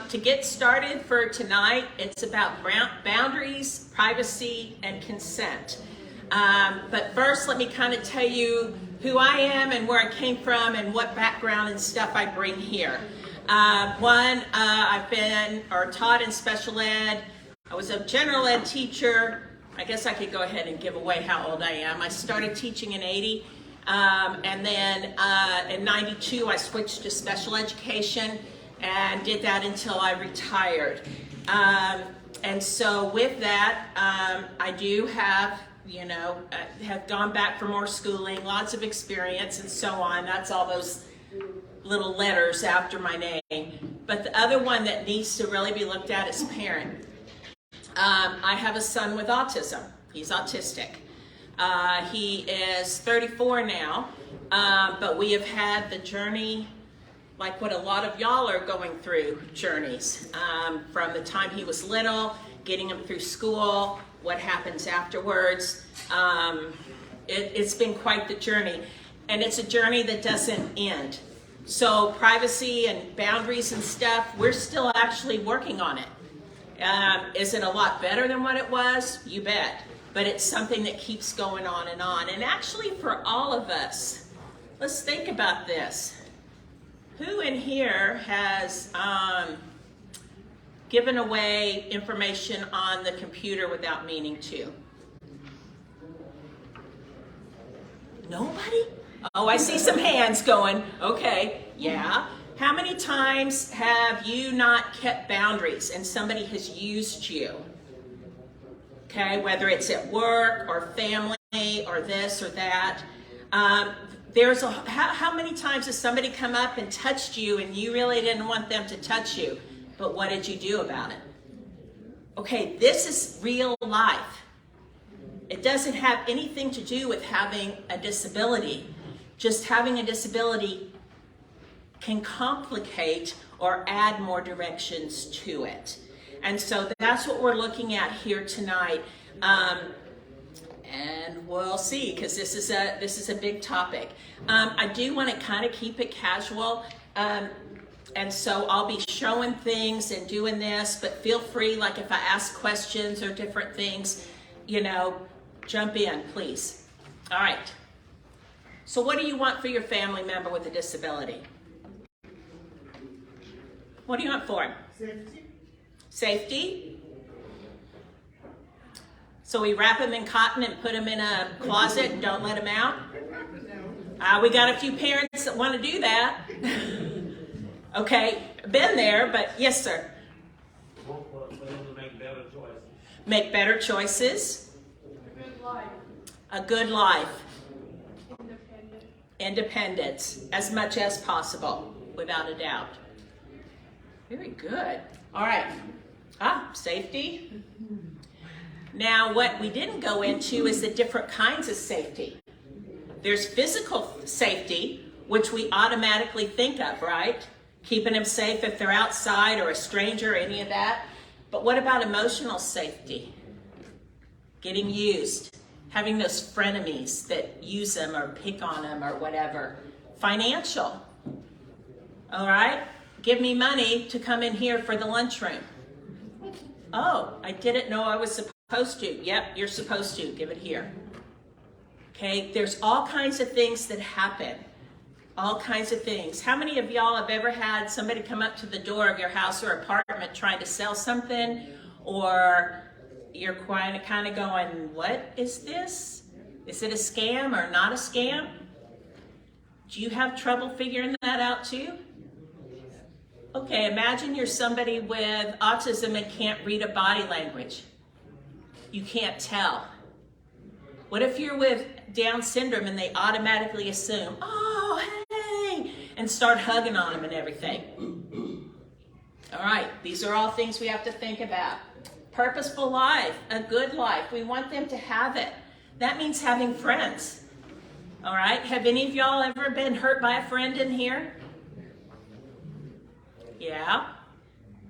To get started for tonight, it's about boundaries, privacy, and consent. But first, let me kind of tell you who I am and where I came from and what background and stuff I bring here. I've been or taught in special ed. I was a general ed teacher. I guess I could go ahead and give away how old I am. I started teaching in 80, and then in 92 I switched to special education and did that until I retired. And so with that, I do have, have gone back for more schooling, lots of experience and so on. That's all those little letters after my name. But the other one that needs to really be looked at is parent. I have a son with autism. He's autistic. He is 34 now, but we have had the journey like what a lot of y'all are going through, journeys, from the time he was little, getting him through school, what happens afterwards. It's been quite the journey, and it's a journey that doesn't end. So privacy and boundaries and stuff, we're still actually working on it. Is it a lot better than what it was? You bet. But it's something that keeps going on. And actually for all of us, let's think about this. Who in here has given away information on the computer without meaning to? Nobody? Oh, I see some hands going. Okay, yeah. How many times have you not kept boundaries and somebody has used you? Okay, whether it's at work or family or this or that. How many times has somebody come up and touched you and you really didn't want them to touch you, but what did you do about it? Okay, this is real life. It doesn't have anything to do with having a disability. Just having a disability can complicate or add more directions to it. And so that's what we're looking at here tonight. And we'll see, because this is a big topic. I do want to kind of keep it casual, and so I'll be showing things and doing this, but feel free, like if I ask questions or different things, jump in, please. All right. So what do you want for your family member with a disability? What do you want for him? Safety. Safety? So we wrap him in cotton and put him in a closet and don't let him out? We got a few parents that want to do that. Okay, been there, but yes, sir. Make better choices. Make better choices. A good life. A good life. Independence. Independence, as much as possible, without a doubt. Very good. All right. Safety. Now, what we didn't go into is the different kinds of safety. There's physical safety, which we automatically think of, right? Keeping them safe if they're outside or a stranger or any of that. But what about emotional safety? Getting used, having those frenemies that use them or pick on them or whatever. Financial, all right? Give me money to come in here for the lunchroom. Oh, I didn't know I was supposed to. Yep, you're supposed to. Give it here. Okay, there's all kinds of things that happen. All kinds of things. How many of y'all have ever had somebody come up to the door of your house or apartment trying to sell something, or you're kind of going, what is this? Is it a scam or not a scam? Do you have trouble figuring that out too? Okay, imagine you're somebody with autism and can't read a body language. You can't tell. What if you're with Down syndrome and they automatically assume, oh, hey, and start hugging on them and everything? All right, these are all things we have to think about. Purposeful life, a good life. We want them to have it. That means having friends. All right, have any of y'all ever been hurt by a friend in here? Yeah.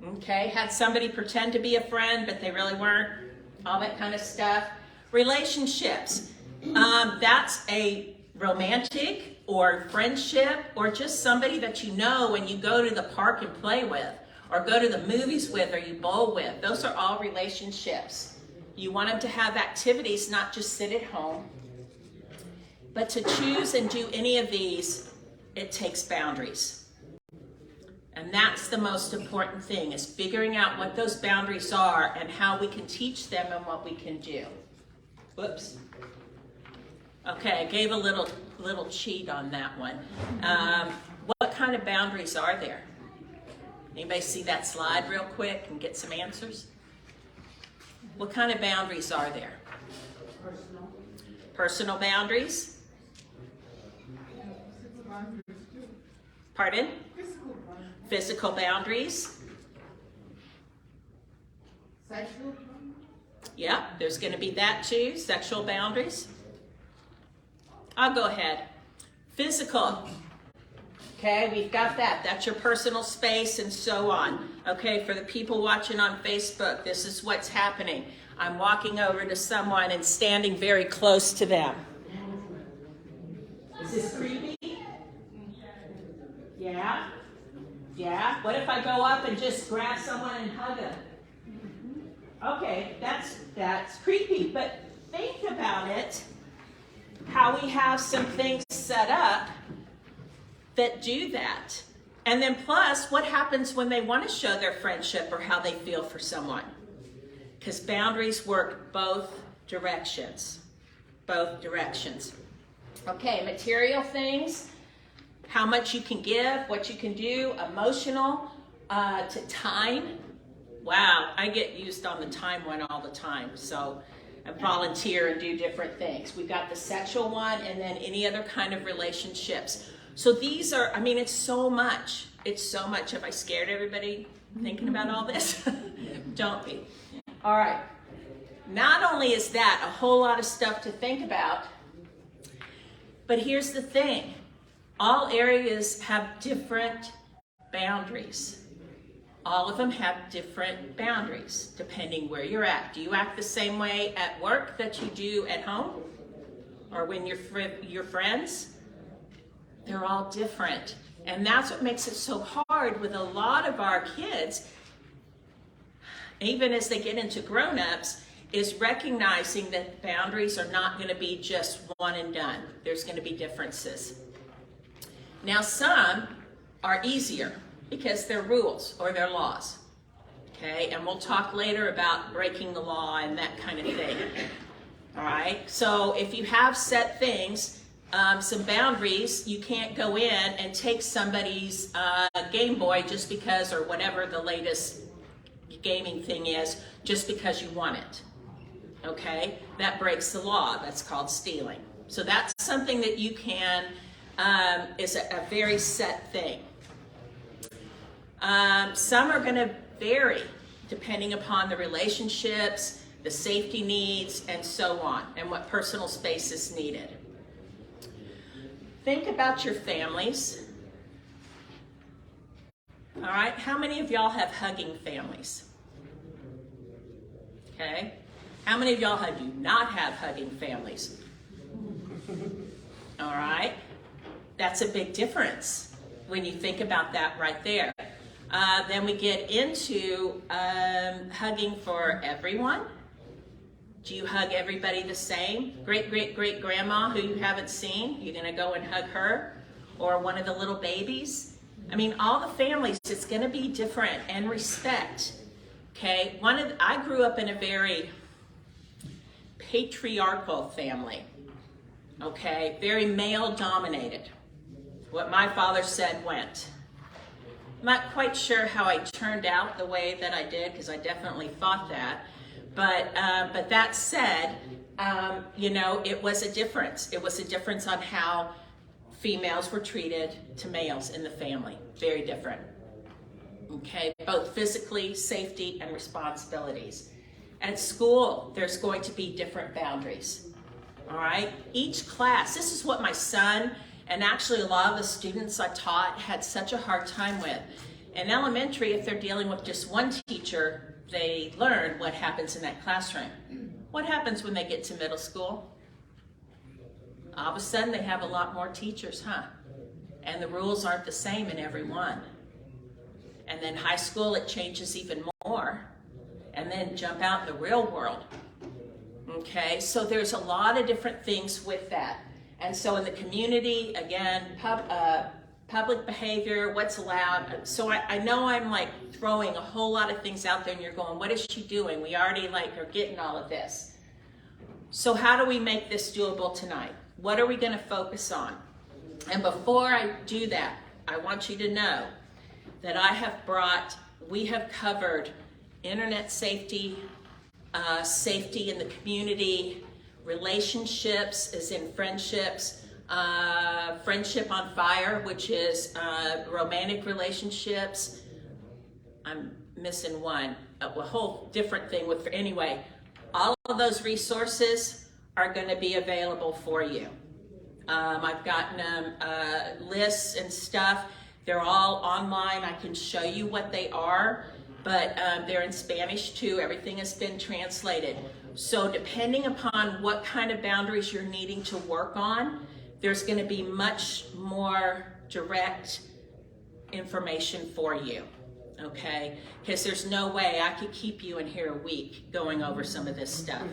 Okay, had somebody pretend to be a friend, but they really weren't. All that kind of stuff. Relationships. That's a romantic or friendship or just somebody that you know when you go to the park and play with, or go to the movies with, or you bowl with. Those are all relationships. You want them to have activities, not just sit at home. But to choose and do any of these, it takes boundaries. And that's the most important thing, is figuring out what those boundaries are and how we can teach them and what we can do. Whoops. Okay, I gave a little cheat on that one. What kind of boundaries are there? Anybody see that slide real quick and get some answers? What kind of boundaries are there? Personal boundaries? Pardon? Physical boundaries? Sexual? Yeah, there's going to be that too. Sexual boundaries. I'll go ahead. Physical. Okay, we've got that. That's your personal space and so on. Okay, for the people watching on Facebook, this is what's happening. I'm walking over to someone and standing very close to them. Is this creepy? Yeah? Yeah? What if I go up and just grab someone and hug them? Okay, that's creepy, but think about it, how we have some things set up that do that. And then plus, what happens when they want to show their friendship or how they feel for someone? Because boundaries work both directions. Both directions. Okay, material things, how much you can give, what you can do, emotional, to time. Wow, I get used on the time one all the time, so I volunteer and do different things. We've got the sexual one and then any other kind of relationships. So these are, I mean, it's so much. It's so much. Have I scared everybody thinking about all this? Don't be. All right. Not only is that a whole lot of stuff to think about, but here's the thing. All areas have different boundaries. All of them have different boundaries, depending where you're at. Do you act the same way at work that you do at home? Or when you're friends? They're all different. And that's what makes it so hard with a lot of our kids, even as they get into grown-ups, is recognizing that boundaries are not going to be just one and done. There's going to be differences. Now, some are easier because they're rules or they're laws. Okay, and we'll talk later about breaking the law and that kind of thing. All right, so if you have set things, some boundaries, you can't go in and take somebody's Game Boy just because, or whatever the latest gaming thing is, just because you want it. Okay, that breaks the law. That's called stealing. So that's something that you can, is a very set thing. Some are going to vary depending upon the relationships, the safety needs, and so on, and what personal space is needed. Think about your families. All right, how many of y'all have hugging families? Okay, how many of y'all do not have hugging families? All right, that's a big difference when you think about that right there. Then we get into hugging for everyone. Do you hug everybody the same? Great-great-great-grandma who you haven't seen, you're going to go and hug her? Or one of the little babies? I mean, all the families, it's going to be different, and respect. Okay, I grew up in a very patriarchal family. Okay, very male-dominated. What my father said went. I'm not quite sure how I turned out the way that I did, because I definitely thought that. But that said, it was a difference. It was a difference on how females were treated to males in the family. Very different. Okay, both physically, safety, and responsibilities. At school, there's going to be different boundaries. All right, each class, this is what my son, and actually a lot of the students I taught had such a hard time with. In elementary, if they're dealing with just one teacher, they learn what happens in that classroom. What happens when they get to middle school? All of a sudden, they have a lot more teachers, huh? And the rules aren't the same in every one. And And then high school, it changes even more. And then jump out in the real world. Okay, so there's a lot of different things with that. And so in the community, again, public behavior, what's allowed. So I know I'm like throwing a whole lot of things out there and you're going, what is she doing? We already like are getting all of this. So how do we make this doable tonight? What are we going to focus on? And before I do that, I want you to know that we have covered internet safety, safety in the community, relationships as in friendships, friendship on fire, which is romantic relationships. I'm missing one, a whole different thing with, anyway, all of those resources are going to be available for you. I've gotten lists and stuff. They're all online. I can show you what they are, but they're in Spanish too. Everything has been translated. So depending upon what kind of boundaries you're needing to work on, there's going to be much more direct information for you, okay? Because there's no way I could keep you in here a week going over some of this stuff.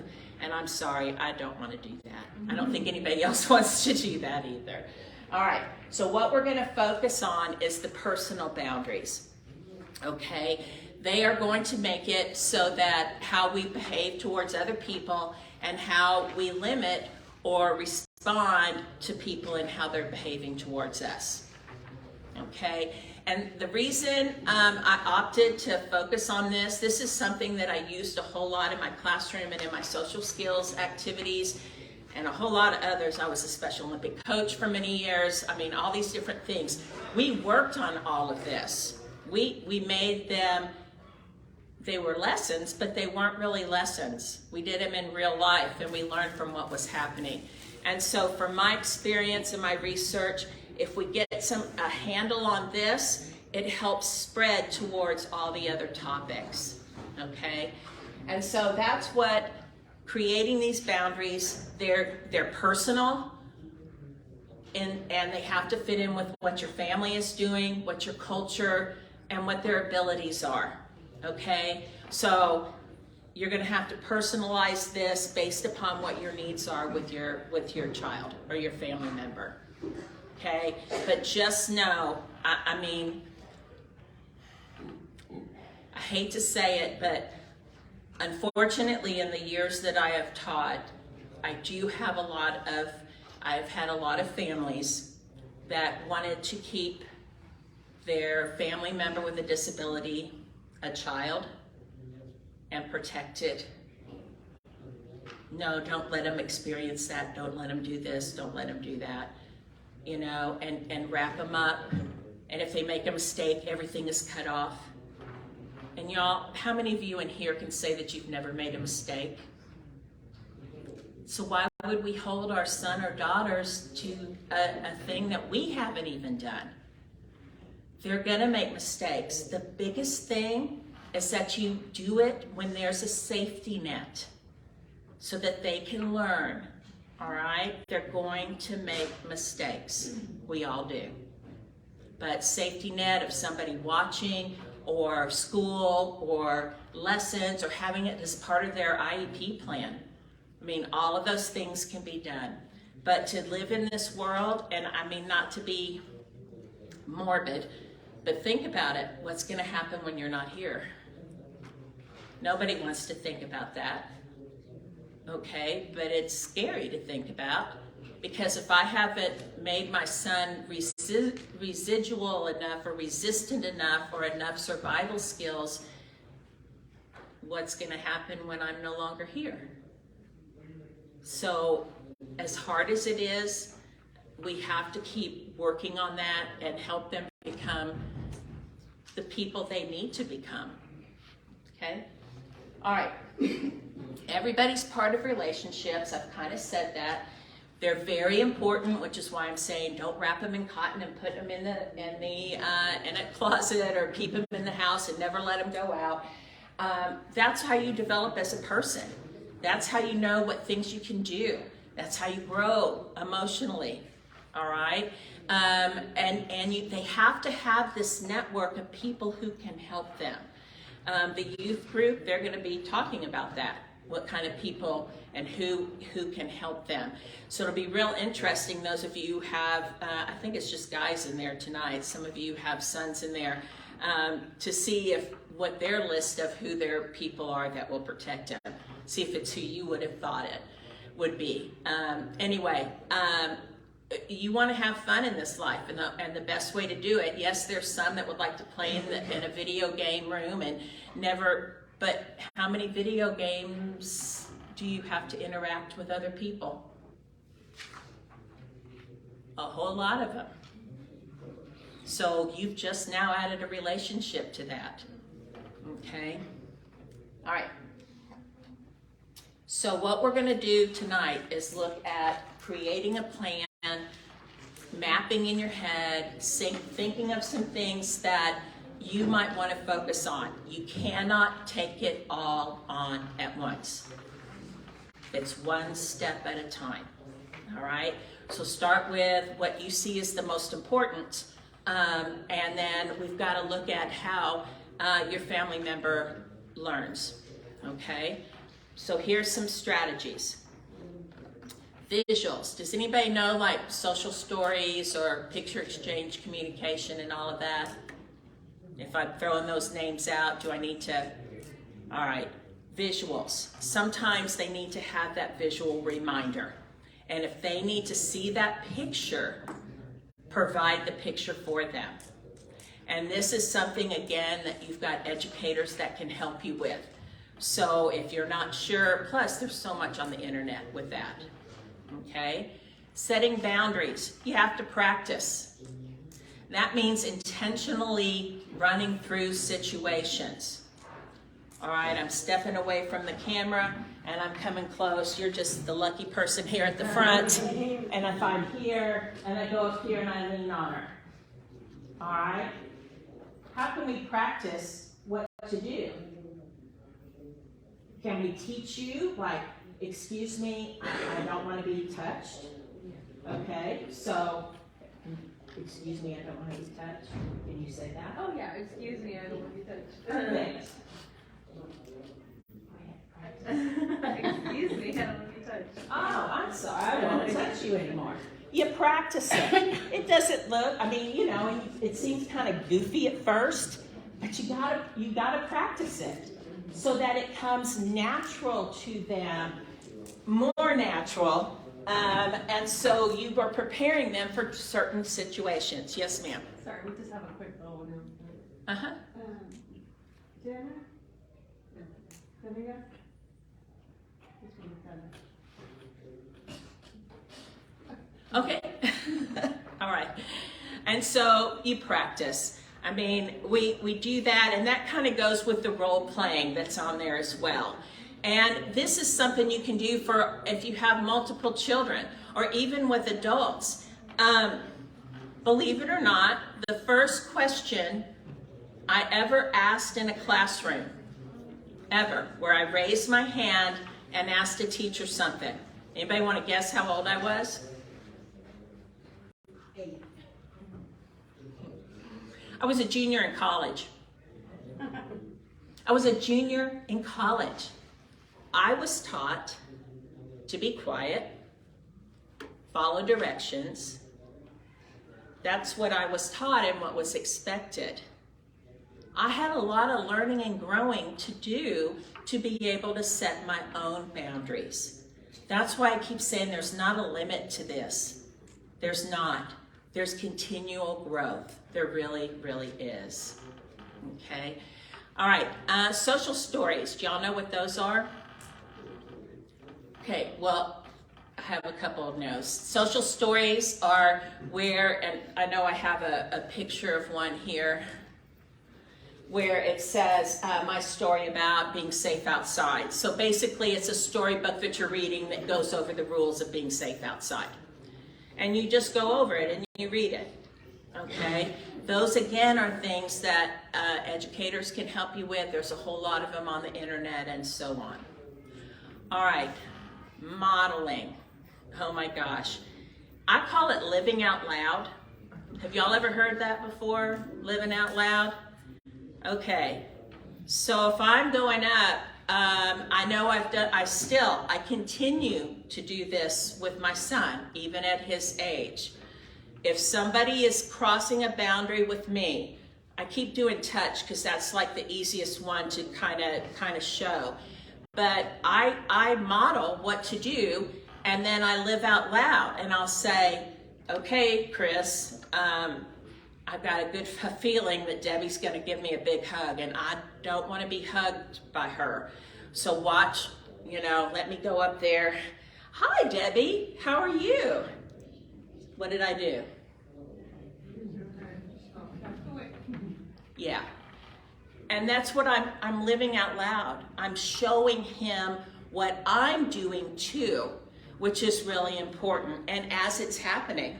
And I'm sorry, I don't want to do that. I don't think anybody else wants to do that either. All right, so what we're going to focus on is the personal boundaries, okay? They are going to make it so that how we behave towards other people and how we limit or respond to people and how they're behaving towards us, okay? And the reason I opted to focus on this is something that I used a whole lot in my classroom and in my social skills activities and a whole lot of others. I was a Special Olympic coach for many years. I mean, all these different things. We worked on all of this. We made them, they were lessons, but they weren't really lessons. We did them in real life and we learned from what was happening. And so from my experience and my research, if we get a handle on this, it helps spread towards all the other topics, okay? And so that's what creating these boundaries, they're personal, and they have to fit in with what your family is doing, what your culture, and what their abilities are, okay? So you're gonna have to personalize this based upon what your needs are with your child or your family member. Okay, but just know, I mean, I hate to say it, but unfortunately in the years that I have taught, I've had a lot of families that wanted to keep their family member with a disability, a child, and protect it. No, don't let them experience that. Don't let them do this. Don't let them do that. You know, and wrap them up. And if they make a mistake, everything is cut off. And y'all, how many of you in here can say that you've never made a mistake? So why would we hold our son or daughters to a thing that we haven't even done? They're gonna make mistakes. The biggest thing is that you do it when there's a safety net so that they can learn. All right, they're going to make mistakes. We all do. But safety net of somebody watching or school or lessons or having it as part of their IEP plan. I mean, all of those things can be done. But to live in this world, and I mean not to be morbid, but think about it. What's going to happen when you're not here? Nobody wants to think about that. Okay, but it's scary to think about, because if I haven't made my son residual enough or resistant enough or enough survival skills, what's going to happen when I'm no longer here? So as hard as it is, we have to keep working on that and help them become the people they need to become. Okay? All right. Everybody's part of relationships. I've kind of said that. They're very important, which is why I'm saying don't wrap them in cotton and put them in a closet or keep them in the house and never let them go out. That's how you develop as a person. That's how you know what things you can do. That's how you grow emotionally. All right. They have to have this network of people who can help them. The youth group, they're going to be talking about that, what kind of people and who can help them. So it'll be real interesting, those of you who have, I think it's just guys in there tonight, some of you have sons in there, to see what their list of who their people are that will protect them. See if it's who you would have thought it would be. You want to have fun in this life, and the best way to do it, yes, there's some that would like to play in a video game room and but how many video games do you have to interact with other people? A whole lot of them. So you've just now added a relationship to that. Okay? All right. So what we're going to do tonight is look at creating a plan, mapping in your head, thinking of some things that you might want to focus on. You cannot take it all on at once. It's one step at a time. All right? So start with what you see is the most important, and then we've got to look at how your family member learns. Okay? So here's some strategies. Visuals. Does anybody know like social stories or picture exchange communication and all of that? If I'm throwing those names out, do I need to? All right. Visuals. Sometimes they need to have that visual reminder. And if they need to see that picture, provide the picture for them. And this is something, again, that you've got educators that can help you with. So if you're not sure, plus there's so much on the internet with that. Okay? Setting boundaries. You have to practice. That means intentionally running through situations. All right, I'm stepping away from the camera and I'm coming close. You're just the lucky person here at the front. And if I'm here and I go up here and I lean on her. All right? How can we practice what to do? Can we teach you, like, excuse me, I don't want to be touched? Okay, so, excuse me, I don't want to be touched. Can you say that? Oh yeah, excuse me, I don't want to be touched. Perfect. Excuse me, I don't want to be touched. Oh, I'm sorry, I don't want to touch you anymore. You practice it. It doesn't look, I mean, you know, it seems kind of goofy at first, but you gotta practice it so that it comes natural to them, more natural, and so you are preparing them for certain situations. Yes, ma'am. Sorry, we just have a quick little one. Uh-huh. Jenna? Jenna? Okay. All right. And so you practice. I mean, we do that, and that kind of goes with the role playing that's on there as well. And this is something you can do for if you have multiple children or even with adults. Believe it or not, the first question I ever asked in a classroom, ever, where I raised my hand and asked a teacher something. Anybody want to guess how old I was? 8. I was a junior in college. I was a junior in college. I was taught to be quiet, follow directions. That's what I was taught and what was expected. I had a lot of learning and growing to do to be able to set my own boundaries. That's why I keep saying there's not a limit to this. There's not. There's continual growth. There really, really is. Okay? All right. Social stories. Do y'all know what those are? Okay. Well, I have a couple of no's. Social stories are where, and I know I have a picture of one here, where it says my story about being safe outside. So basically it's a storybook that you're reading that goes over the rules of being safe outside. And you just go over it and you read it, okay? Those again are things that educators can help you with. There's a whole lot of them on the internet and so on. All right, modeling. Oh my gosh. I call it living out loud. Have y'all ever heard that before? Living out loud? Okay. So if I'm going up, I know I continue to do this with my son, even at his age. If somebody is crossing a boundary with me, I keep doing touch because that's like the easiest one to kind of show. But I model what to do, and then I live out loud, and I'll say, okay, Chris, I've got a good feeling that Debbie's going to give me a big hug, and I don't want to be hugged by her. So watch, let me go up there. Hi, Debbie. How are you? What did I do? Yeah. And that's what I'm living out loud. I'm showing him what I'm doing too, which is really important. And as it's happening,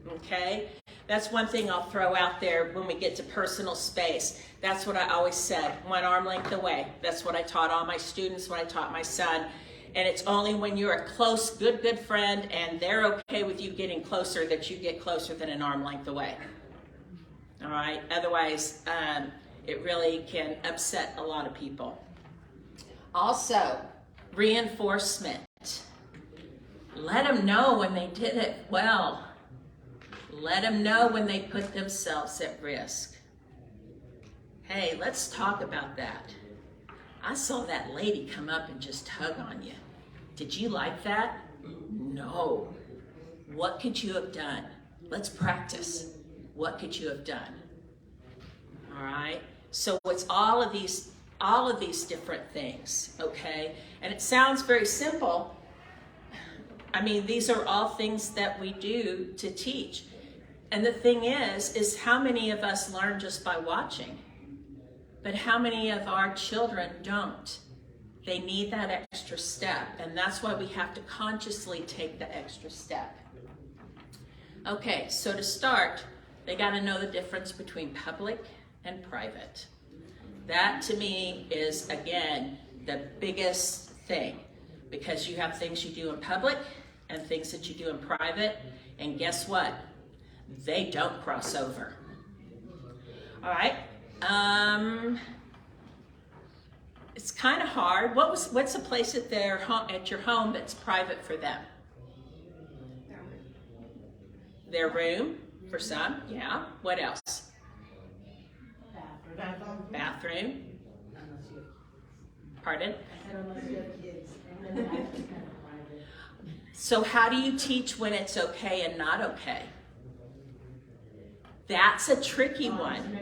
okay? That's one thing I'll throw out there when we get to personal space. That's what I always said, 1 arm length away. That's what I taught all my students, what I taught my son. And it's only when you're a close, good friend and they're okay with you getting closer that you get closer than 1 arm length away. All right? Otherwise, it really can upset a lot of people. Also, reinforcement. Let them know when they did it well. Let them know when they put themselves at risk. Hey, let's talk about that. I saw that lady come up and just hug on you. Did you like that? No. What could you have done? Let's practice. What could you have done? All right? So it's all of these different things, okay? And it sounds very simple. I mean, these are all things that we do to teach. And the thing is how many of us learn just by watching? But how many of our children don't? They need that extra step, and that's why we have to consciously take the extra step. Okay, so to start, they got to know the difference between public and private. That to me is, again, the biggest thing, because you have things you do in public and things that you do in private, and guess what? They don't cross over. All right. It's kind of hard. What's a place at your home that's private for them? Their room, for some, yeah. What else? Bathroom. Pardon? So how do you teach when it's okay and not okay? That's a tricky one.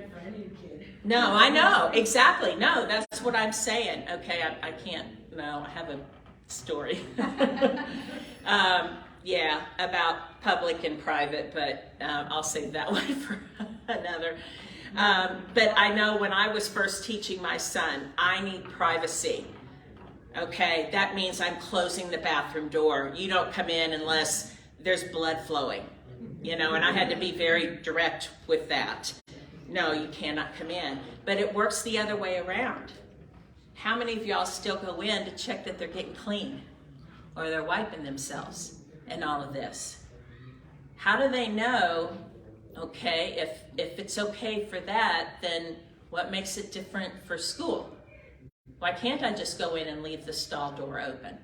No, I know, exactly. No, that's what I'm saying. Okay, I can't, no, I have a story. Yeah, about public and private, but I'll save that one for another. But I know when I was first teaching my son, I need privacy. Okay, that means I'm closing the bathroom door. You don't come in unless there's blood flowing, and I had to be very direct with that. No, you cannot come in. But it works the other way around. How many of y'all still go in to check that they're getting clean or they're wiping themselves and all of this? How do they know, okay, if it's okay for that, then what makes it different for school? Why can't I just go in and leave the stall door open?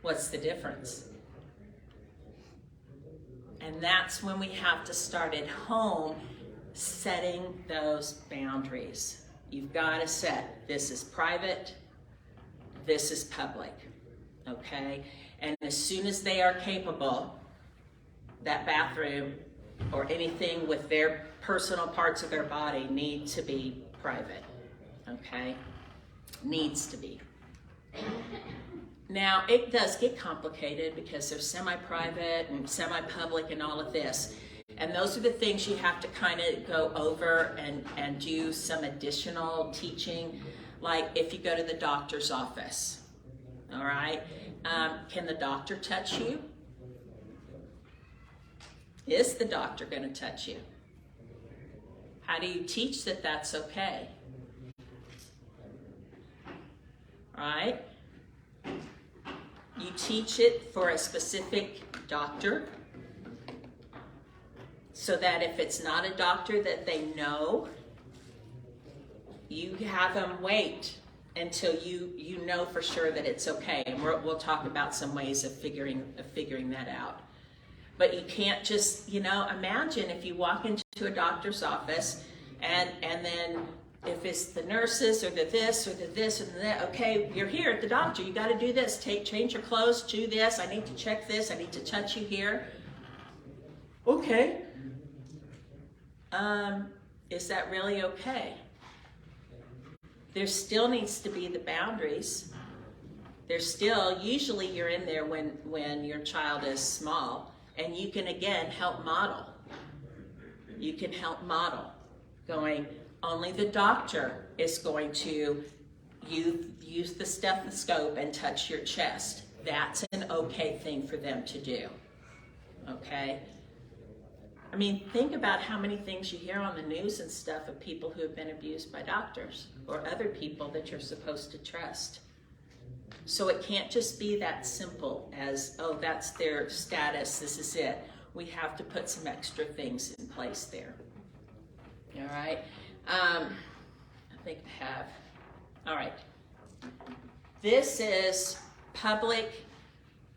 What's the difference? And that's when we have to start at home setting those boundaries. You've got to set, this is private, this is public, okay? And as soon as they are capable, that bathroom or anything with their personal parts of their body need to be private, okay? Needs to be. Now, it does get complicated because there's semi-private and semi-public and all of this. And those are the things you have to kind of go over and do some additional teaching. Like if you go to the doctor's office, all right? Can the doctor touch you? Is the doctor going to touch you? How do you teach that that's okay? All right? You teach it for a specific doctor. so that if it's not a doctor that they know, you have them wait until you know for sure that it's okay. And we'll talk about some ways of figuring that out. But you can't just, imagine if you walk into a doctor's office and then if it's the nurses or the this or the this or the that, okay, you're here at the doctor, you got to do this, change your clothes, do this, I need to check this, I need to touch you here. Okay. Is that really okay? There still needs to be the boundaries. There's still, usually you're in there when your child is small, and you can again help model. You can help model, going, only the doctor is going to use the stethoscope and touch your chest. That's an okay thing for them to do, okay? I mean, think about how many things you hear on the news and stuff of people who have been abused by doctors or other people that you're supposed to trust. So it can't just be that simple as, oh, that's their status, this is it. We have to put some extra things in place there. All right. I think I have. All right. This is public,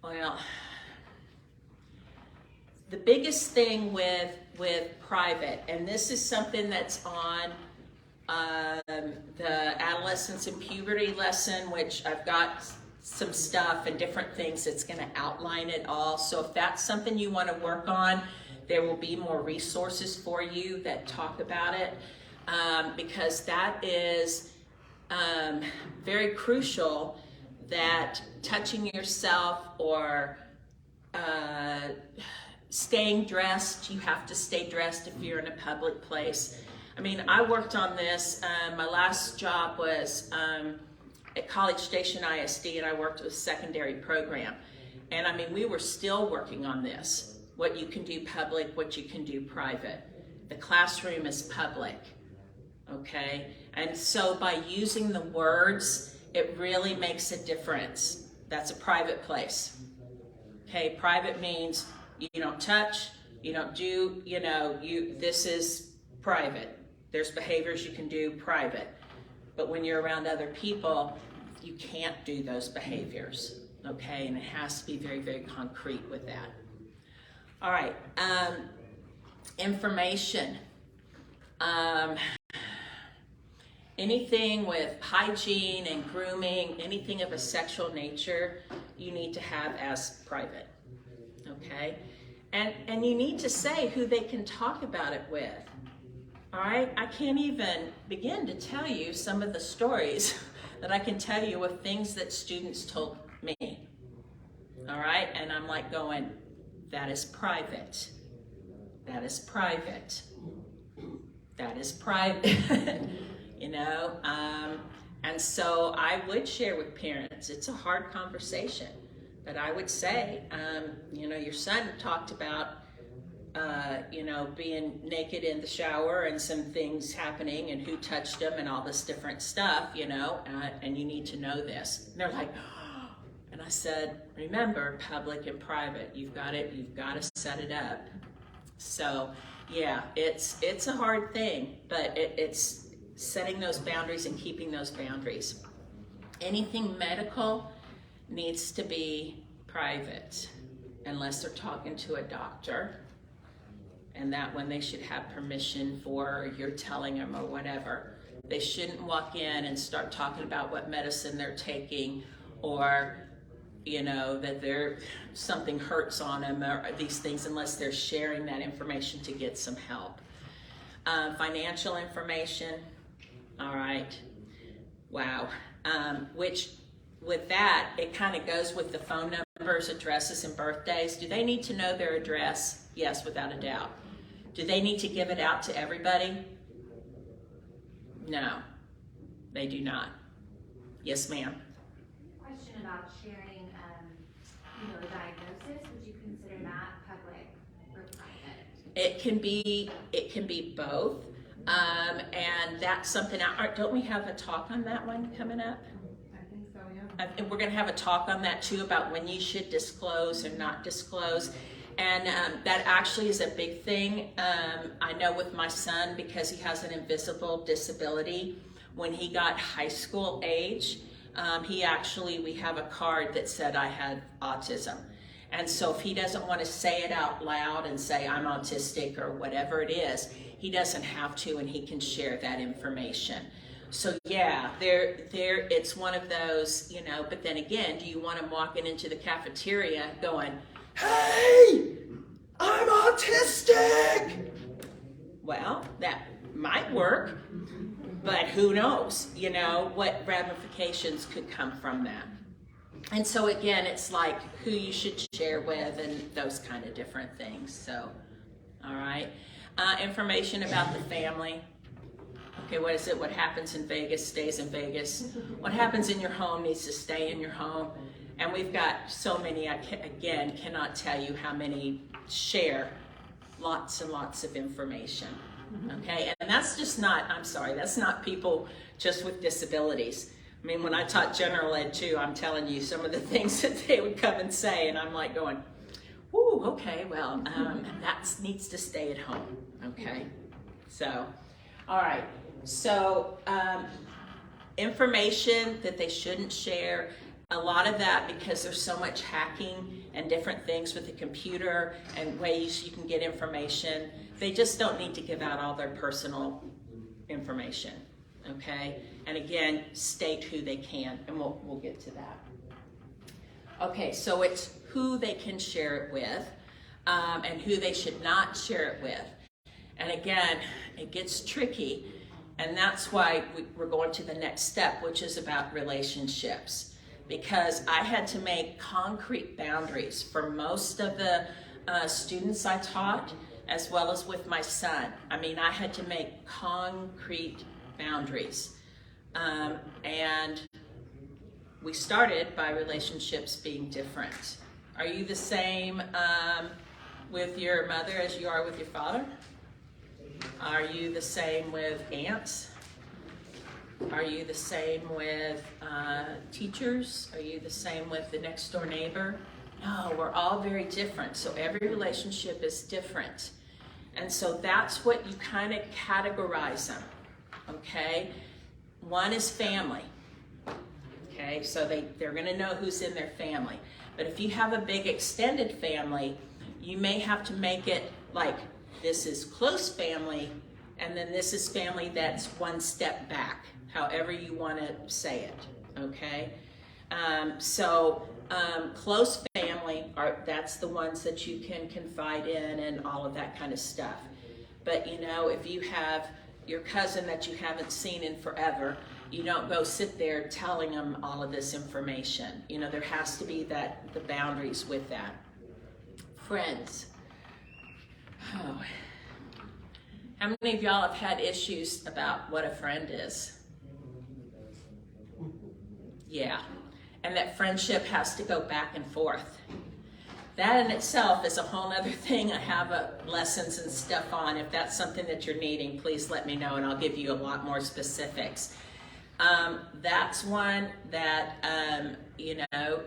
well, the biggest thing with private, and this is something that's on the adolescence and puberty lesson, which I've got some stuff and different things that's going to outline it all. So if that's something you want to work on, there will be more resources for you that talk about it, because that is very crucial, that touching yourself or staying dressed, you have to stay dressed if you're in a public place. I mean, I worked on this, my last job was at College Station ISD, and I worked with a secondary program. And I mean, we were still working on this, what you can do public, what you can do private. The classroom is public, okay? And so by using the words, it really makes a difference. That's a private place, okay? Private means you don't touch, you don't do, this is private. There's behaviors you can do private. But when you're around other people, you can't do those behaviors, okay? And it has to be very, very concrete with that. All right, information. Anything with hygiene and grooming, anything of a sexual nature, you need to have as private, okay? And you need to say who they can talk about it with. All right, I can't even begin to tell you some of the stories that I can tell you of things that students told me. All right, and I'm like going, that is private. That is private. That is private. And so I would share with parents. It's a hard conversation, but I would say, your son talked about being naked in the shower and some things happening and who touched him and all this different stuff, and you need to know this. And they're like, oh. And I said, remember, public and private, you've got to set it up. So yeah, it's a hard thing, but it's setting those boundaries and keeping those boundaries. Anything medical needs to be private unless they're talking to a doctor. And that one they should have permission for, you're telling them or whatever. They shouldn't walk in and start talking about what medicine they're taking, or that something hurts on them, or these things, unless they're sharing that information to get some help. Financial information, all right, wow. Which with that, it kind of goes with the phone numbers, addresses, and birthdays. Do they need to know their address? Yes, without a doubt. Do they need to give it out to everybody? No, they do not. Yes, ma'am. Question about sharing, the diagnosis. Would you consider that public or private? It can be both, and that's something. Don't we have a talk on that one coming up? I think so, yeah. And we're going to have a talk on that too, about when you should disclose or not disclose. And that actually is a big thing. I know with my son, because he has an invisible disability, when he got high school age, we have a card that said I had autism. And so if he doesn't want to say it out loud and say I'm autistic or whatever it is, he doesn't have to, and he can share that information. So yeah, it's one of those, you know, but then again, do you want him walking into the cafeteria going, "Hey, I'm autistic"? Well, that might work, but who knows, you know, what ramifications could come from that. And so again, it's like who you should share with and those kind of different things. So, all right. Information about the family. Okay, what is it? What happens in Vegas stays in Vegas. What happens in your home needs to stay in your home. And we've got so many, again, cannot tell you how many share lots and lots of information. Okay, and that's just not, I'm sorry, that's not people just with disabilities. I mean, when I taught general ed too, I'm telling you some of the things that they would come and say, and I'm like going, "Ooh, okay, well, that needs to stay at home." Okay, so, all right, so information that they shouldn't share, a lot of that because there's so much hacking and different things with the computer and ways you can get information. They just don't need to give out all their personal information, okay? And again, state who they can, and we'll get to that. Okay, so it's who they can share it with and who they should not share it with. And again, it gets tricky, and that's why we're going to the next step, which is about relationships. Because I had to make concrete boundaries for most of the students I taught, as well as with my son. I mean, I had to make concrete boundaries. And we started by relationships being different. Are you the same with your mother as you are with your father? Are you the same with aunts? Are you the same with teachers? Are you the same with the next door neighbor? No, we're all very different. So every relationship is different. And so that's what you kind of categorize them, okay? One is family, okay? So they're gonna know who's in their family. But if you have a big extended family, you may have to make it like this is close family, and then this is family that's one step back, however you want to say it, okay? Close family, that's the ones that you can confide in and all of that kind of stuff. But you know, if you have your cousin that you haven't seen in forever, you don't go sit there telling them all of this information. You know, there has to be the boundaries with that. Friends. Oh. How many of y'all have had issues about what a friend is? Yeah, and that friendship has to go back and forth. That in itself is a whole other thing. I have lessons and stuff on. If that's something that you're needing, please let me know and I'll give you a lot more specifics. That's one that, you know,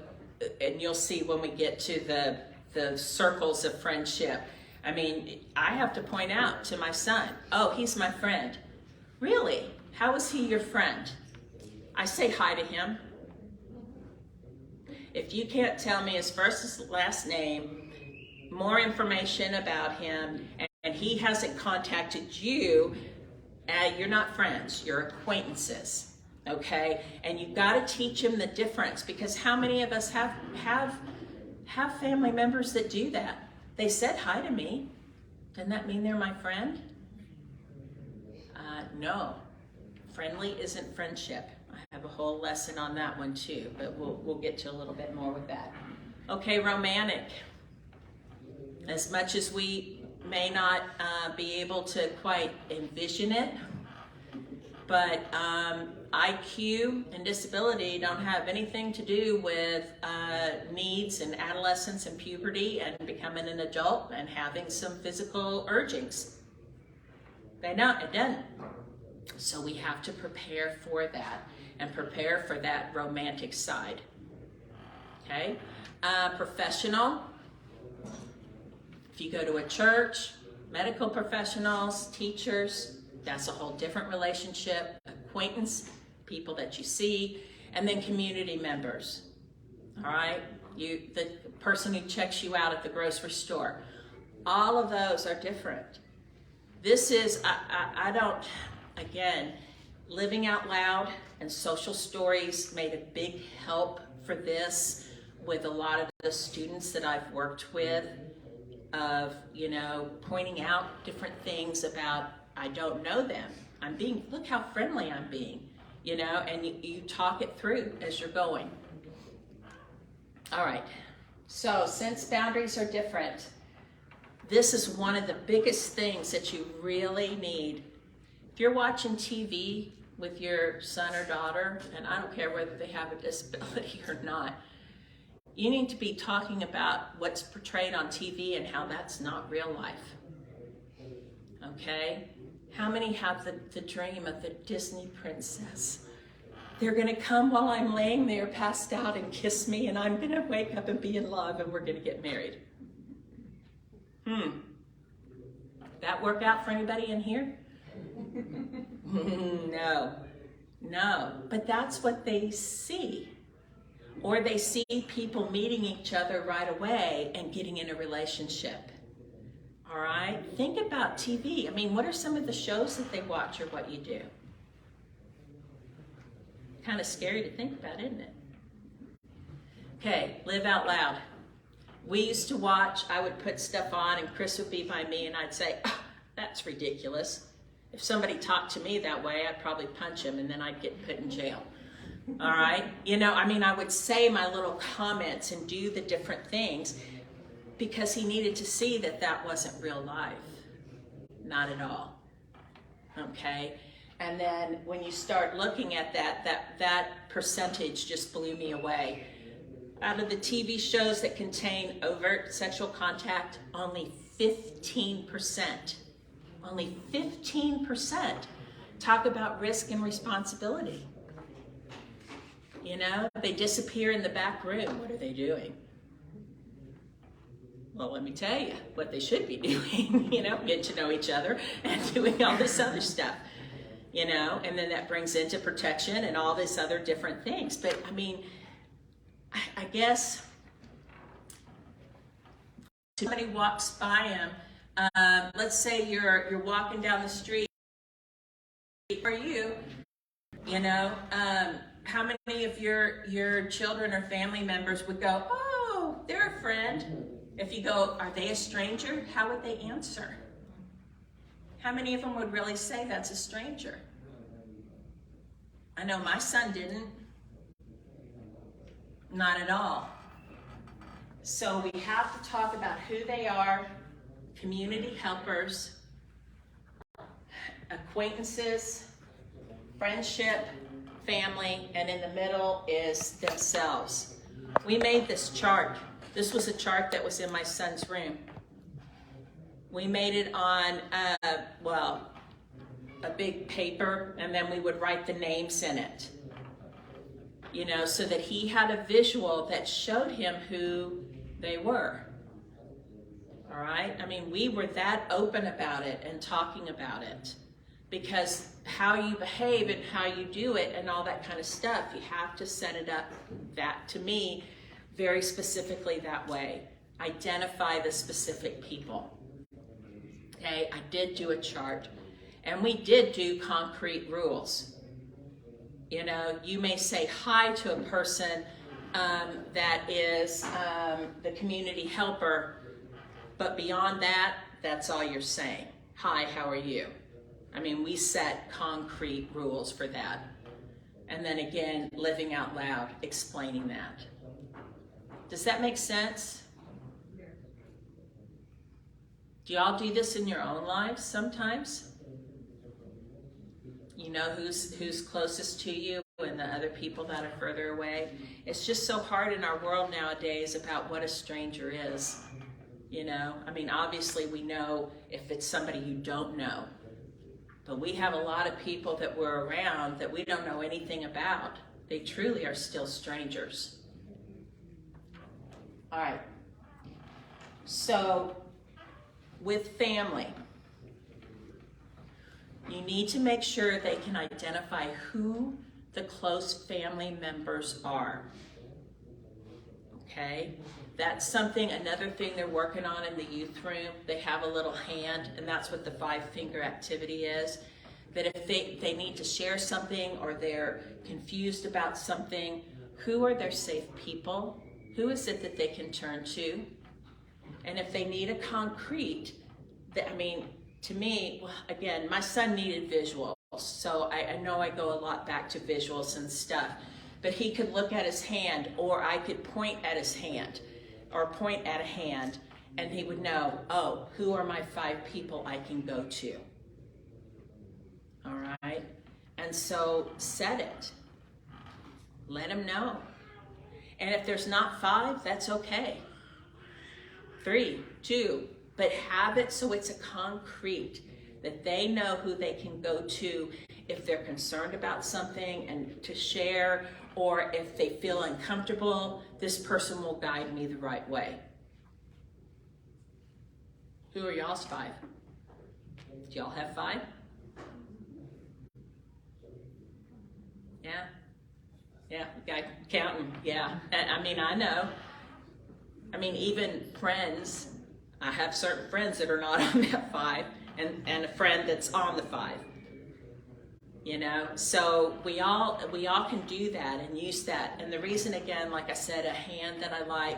and you'll see when we get to the circles of friendship. I mean, I have to point out to my son, "Oh, he's my friend." "Really? How is he your friend?" I say hi to him. If you can't tell me his first and last name, more information about him, and he hasn't contacted you, you're not friends, you're acquaintances, okay? And you've got to teach him the difference, because how many of us have family members that do that? They said hi to me. Doesn't that mean they're my friend? No. Friendly isn't friendship. I have a whole lesson on that one too, but we'll get to a little bit more with that. Okay, romantic. As much as we may not be able to quite envision it, but IQ and disability don't have anything to do with needs and adolescence and puberty and becoming an adult and having some physical urgings. It doesn't. So we have to prepare for that and prepare for that romantic side. Okay? Professional. If you go to a church, medical professionals, teachers, that's a whole different relationship. Acquaintance, people that you see, and then community members. All right, the person who checks you out at the grocery store. All of those are different. This is, I don't, again, living out loud and social stories made a big help for this with a lot of the students that I've worked with, of, you know, pointing out different things about, I don't know them. Look how friendly I'm being, you know, and you talk it through as you're going. All right, so since boundaries are different, this is one of the biggest things that you really need. If you're watching TV with your son or daughter, and I don't care whether they have a disability or not, you need to be talking about what's portrayed on TV and how that's not real life. Okay? How many have the dream of the Disney princess? They're gonna come while I'm laying there passed out and kiss me, and I'm gonna wake up and be in love, and we're gonna get married. That work out for anybody in here? No, but that's what they see. Or they see people meeting each other right away and getting in a relationship. All right, think about TV. I mean, what are some of the shows that they watch or what you do? Kind of scary to think about, isn't it? Okay, live out loud. We used to watch, I would put stuff on and Chris would be by me and I'd say, oh, that's ridiculous. If somebody talked to me that way, I'd probably punch him and then I'd get put in jail. All right? You know, I mean, I would say my little comments and do the different things because he needed to see that that wasn't real life. Not at all. Okay? And then when you start looking at that percentage just blew me away. Out of the TV shows that contain overt sexual contact, only 15%, only 15% talk about risk and responsibility. You know, they disappear in the back room. What are they doing? Well, let me tell you what they should be doing, you know, get to know each other and doing all this other stuff, you know, and then that brings into protection and all this other different things. But I mean, I guess somebody walks by him. Let's say you're walking down the street. Are you? You know, how many of your children or family members would go, "Oh, they're a friend"? If you go, "Are they a stranger?" How would they answer? How many of them would really say that's a stranger? I know my son didn't. Not at all. So we have to talk about who they are, community helpers, acquaintances, friendship, family, and in the middle is themselves. We made this chart. This was a chart that was in my son's room. We made it on, a big paper, and then we would write the names in it. You know, so that he had a visual that showed him who they were. All right? I mean, we were that open about it and talking about it. Because how you behave and how you do it and all that kind of stuff, you have to set it up, that to me, very specifically that way. Identify the specific people. Okay, I did do a chart. And we did do concrete rules. You know, you may say hi to a person that is the community helper, but beyond that, that's all you're saying. Hi, how are you? I mean, we set concrete rules for that. And then again, living out loud, explaining that. Does that make sense? Do y'all do this in your own lives sometimes? You know who's closest to you and the other people that are further away. It's just so hard in our world nowadays about what a stranger is. You know, I mean, obviously we know if it's somebody you don't know, but we have a lot of people that we're around that we don't know anything about. They truly are still strangers. All right. So with family, you need to make sure they can identify who the close family members are. Okay? That's something, another thing they're working on in the youth room. They have a little hand, and that's what the 5-finger activity is. That if they need to share something or they're confused about something, who are their safe people? Who is it that they can turn to? And if they need a concrete, to me, well, again, my son needed visuals, so I know I go a lot back to visuals and stuff. But he could look at his hand, or I could point at his hand, or point at a hand, and he would know, oh, who are my 5 people I can go to? All right? And so set it. Let him know. And if there's not 5, that's okay. 3, 2, but have it so it's a concrete, that they know who they can go to if they're concerned about something and to share, or if they feel uncomfortable, this person will guide me the right way. Who are y'all's 5? Do y'all have 5? Yeah? Yeah, guy counting, yeah. And I know. Even friends, I have certain friends that are not on that 5, and a friend that's on the 5. So we all can do that and use that. And the reason, again, like I said, a hand that I like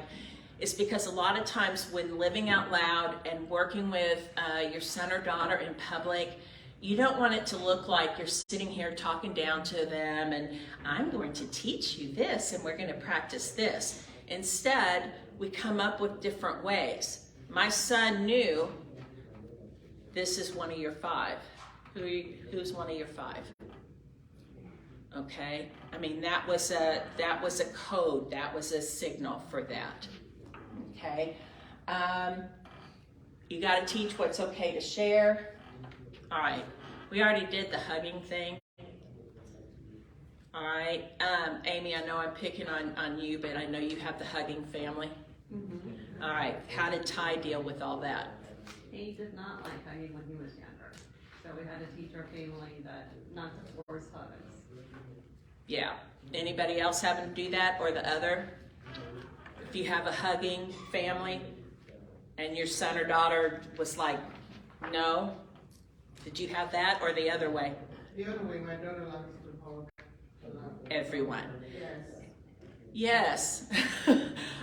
is because a lot of times when living out loud and working with your son or daughter in public, you don't want it to look like you're sitting here talking down to them and I'm going to teach you this and we're going to practice this. Instead, we come up with different ways. My son knew this is one of your 5. Who's one of your 5? Okay, that was a code, that was a signal for that. Okay, you got to teach what's okay to share. All right, we already did the hugging thing. All right, Amy, I know I'm picking on you, but I know you have the hugging family. Mm-hmm. All right, how did Ty deal with all that? He did not like hugging when he was younger. So we had to teach our family that not to force hugs. Yeah. Anybody else having to do that, or the other? If you have a hugging family and your son or daughter was like, no, did you have that, or the other way? The other way, my daughter likes to hug everyone. Yes. Yes.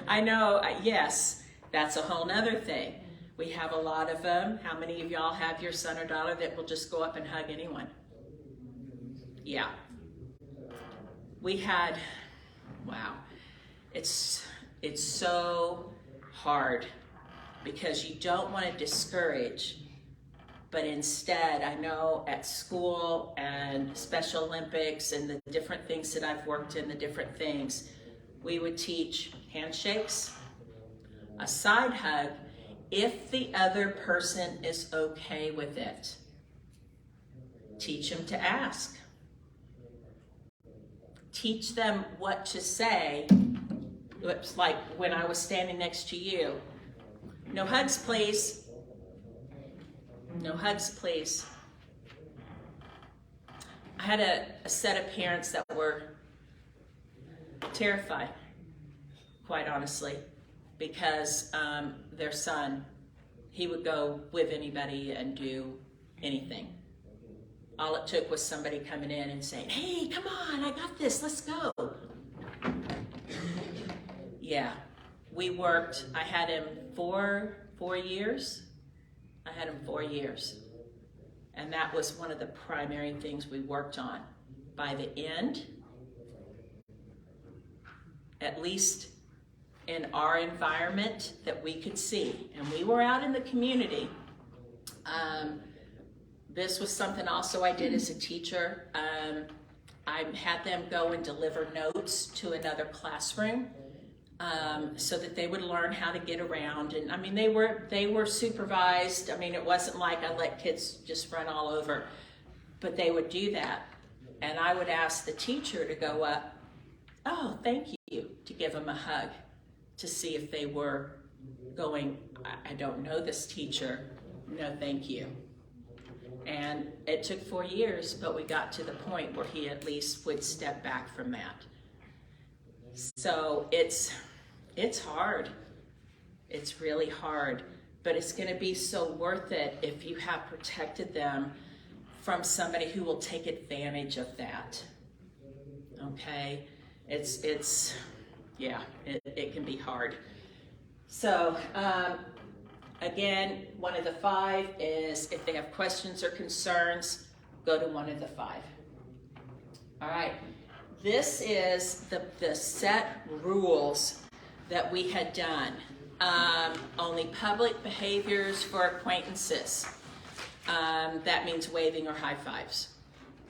I know, yes. That's a whole nother thing. We have a lot of them. How many of y'all have your son or daughter that will just go up and hug anyone? Yeah. We had, wow. It's so hard because you don't want to discourage, but instead, I know at school and Special Olympics and the different things that I've worked in, the different things, we would teach handshakes, a side hug, if the other person is okay with it. Teach them to ask. Teach them what to say. It's like when I was standing next to you. No hugs, please. No hugs, please. I had a set of parents that were terrified, quite honestly, because their son, he would go with anybody and do anything. All it took was somebody coming in and saying, hey, come on, I got this, let's go. Yeah, we worked, I had him four years. I had him 4 years. And that was one of the primary things we worked on. By the end, at least in our environment that we could see, and we were out in the community. This was something also I did as a teacher. I had them go and deliver notes to another classroom so that they would learn how to get around. And they were supervised. It wasn't like I let kids just run all over, but they would do that. And I would ask the teacher to go up, oh, thank you, to give them a hug, to see if they were going, I don't know this teacher, no thank you. And it took 4 years, but we got to the point where he at least would step back from that. So it's hard. It's really hard, but it's going to be so worth it if you have protected them from somebody who will take advantage of that. Okay? It can be hard. So, again, one of the 5 is if they have questions or concerns, go to one of the 5. All right. This is the set rules that we had done. Only public behaviors for acquaintances. That means waving or high fives.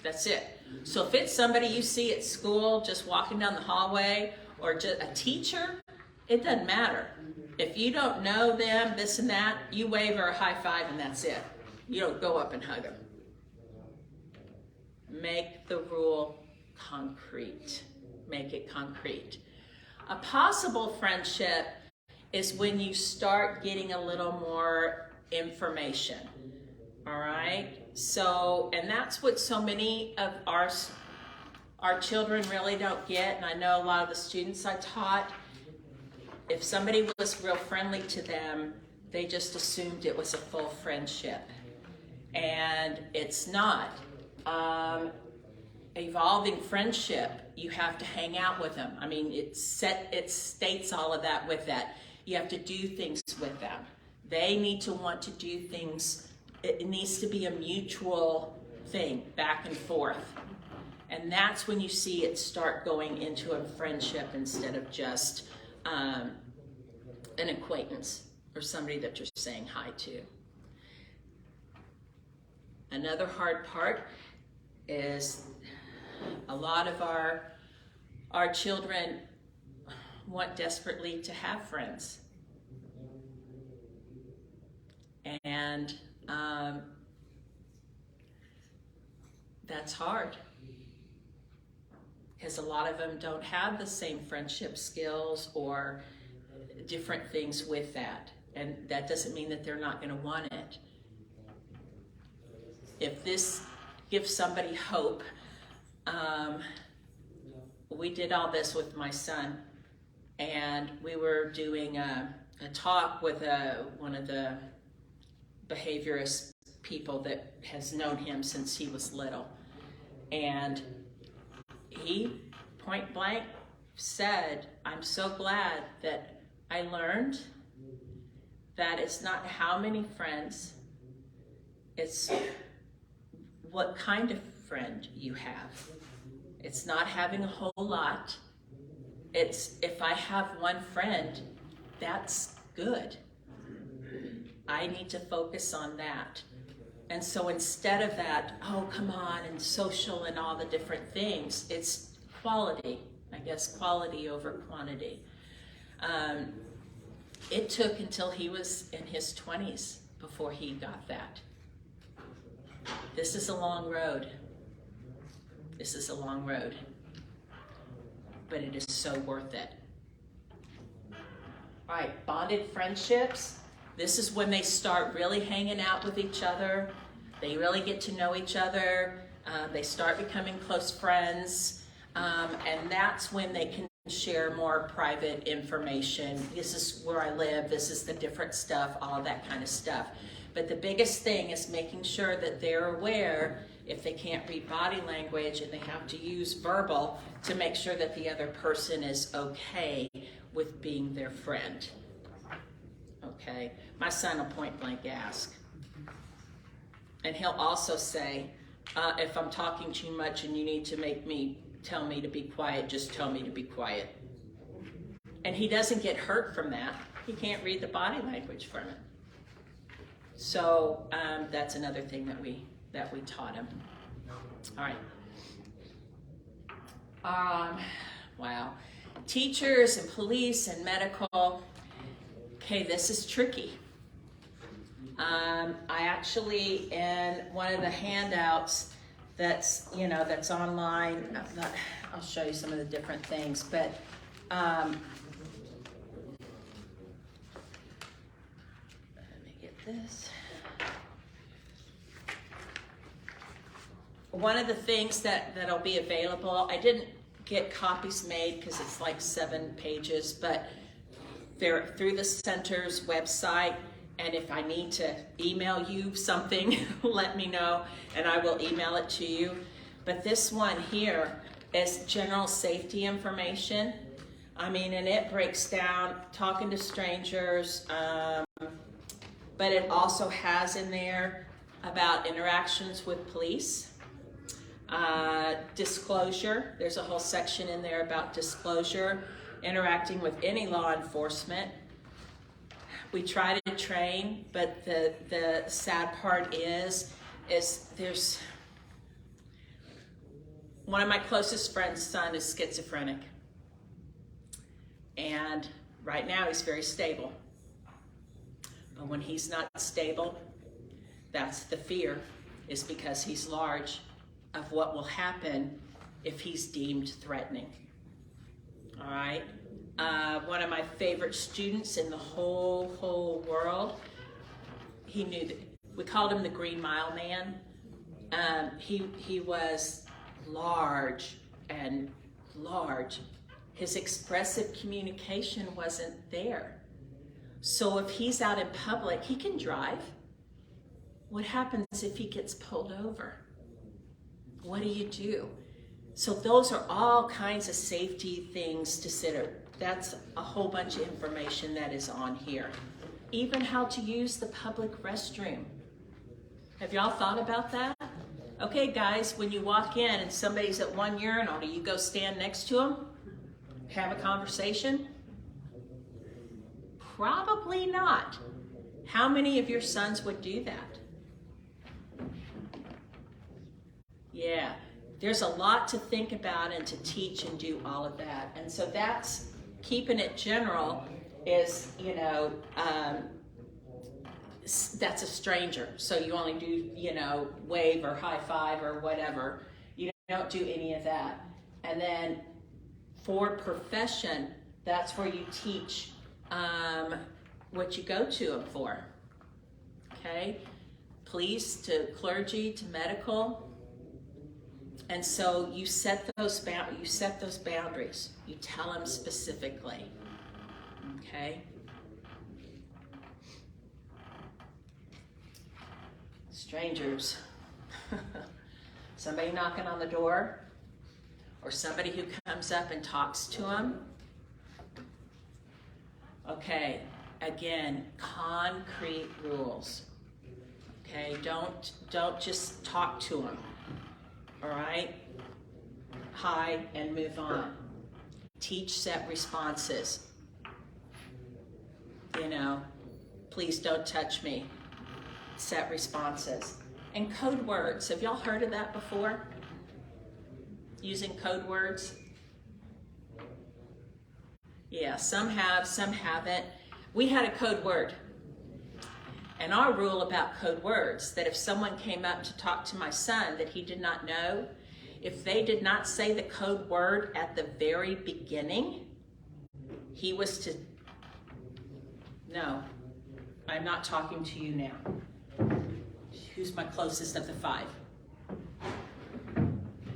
That's it. So if it's somebody you see at school just walking down the hallway or just a teacher, it doesn't matter. If you don't know them, this and that, you wave or a high five and that's it. You don't go up and hug them. Make the rule concrete. Make it concrete. A possible friendship is when you start getting a little more information. All right? So, and that's what so many of our children really don't get. And I know a lot of the students I taught, if somebody was real friendly to them, they just assumed it was a full friendship. And it's not. Evolving friendship, you have to hang out with them. I mean, it states all of that with that. You have to do things with them. They need to want to do things. It needs to be a mutual thing, back and forth. And that's when you see it start going into a friendship instead of just an acquaintance or somebody that you're saying hi to. Another hard part is a lot of our children want desperately to have friends. And that's hard because a lot of them don't have the same friendship skills or different things with that. And that doesn't mean that they're not going to want it. If this gives somebody hope, we did all this with my son, and we were doing a talk with one of the behaviorist people that has known him since he was little. And he point blank said, I'm so glad that I learned that it's not how many friends, it's what kind of friend you have. It's not having a whole lot. It's if I have one friend, that's good. I need to focus on that. And so instead of that, oh, come on, and social and all the different things, it's quality. I guess quality over quantity. It took until he was in his 20s before he got that. This is a long road. This is a long road. But it is so worth it. All right, bonded friendships. This is when they start really hanging out with each other. They really get to know each other. They start becoming close friends. And that's when they can share more private information. This is where I live. This is the different stuff, all of that kind of stuff. But the biggest thing is making sure that they're aware if they can't read body language and they have to use verbal to make sure that the other person is okay with being their friend. Okay? My son will point blank ask. And he'll also say, if I'm talking too much and you need to tell me to be quiet, just tell me to be quiet. And he doesn't get hurt from that. He can't read the body language from it. So that's another thing that we taught him. All right. Wow. Teachers and police and medical. Okay, this is tricky. I actually, in one of the handouts that's online, I'll show you some of the different things, but let me get this. one of the things that'll be available, I didn't get copies made because it's like 7 pages, but they're through the center's website, and if I need to email you something, let me know, and I will email it to you. But this one here is general safety information. I mean, and it breaks down talking to strangers, but it also has in there about interactions with police. Disclosure, there's a whole section in there about disclosure, interacting with any law enforcement. We try to train, but the sad part is there's, one of my closest friend's son is schizophrenic. And right now he's very stable. But when he's not stable, that's the fear, is because he's large, of what will happen if he's deemed threatening. All right. One of my favorite students in the whole world, he knew that, we called him the Green Mile Man. He was large and large. His expressive communication wasn't there. So if he's out in public, he can drive. What happens if he gets pulled over? What do you do? So those are all kinds of safety things to consider. That's a whole bunch of information that is on here. Even how to use the public restroom. Have y'all thought about that? Okay, guys, when you walk in and somebody's at one urinal, do you go stand next to them? Have a conversation? Probably not. How many of your sons would do that? Yeah, there's a lot to think about and to teach and do all of that. And so that's, keeping it general is, you know, that's a stranger. So you only do, you know, wave or high five or whatever. You don't do any of that. And then for profession, that's where you teach what you go to them for. Okay? Police to clergy to medical. And so you set those boundaries. You tell them specifically. Okay? Strangers. Somebody knocking on the door, or somebody who comes up and talks to them. Okay, again, concrete rules. Okay, don't just talk to them. All right? Hi and move on. Teach set responses. You know, please don't touch me. Set responses. And code words. Have y'all heard of that before? Using code words? Yeah, some have, some haven't. We had a code word. And our rule about code words, that if someone came up to talk to my son that he did not know, if they did not say the code word at the very beginning, he was to, no, I'm not talking to you now. Who's my closest of the 5?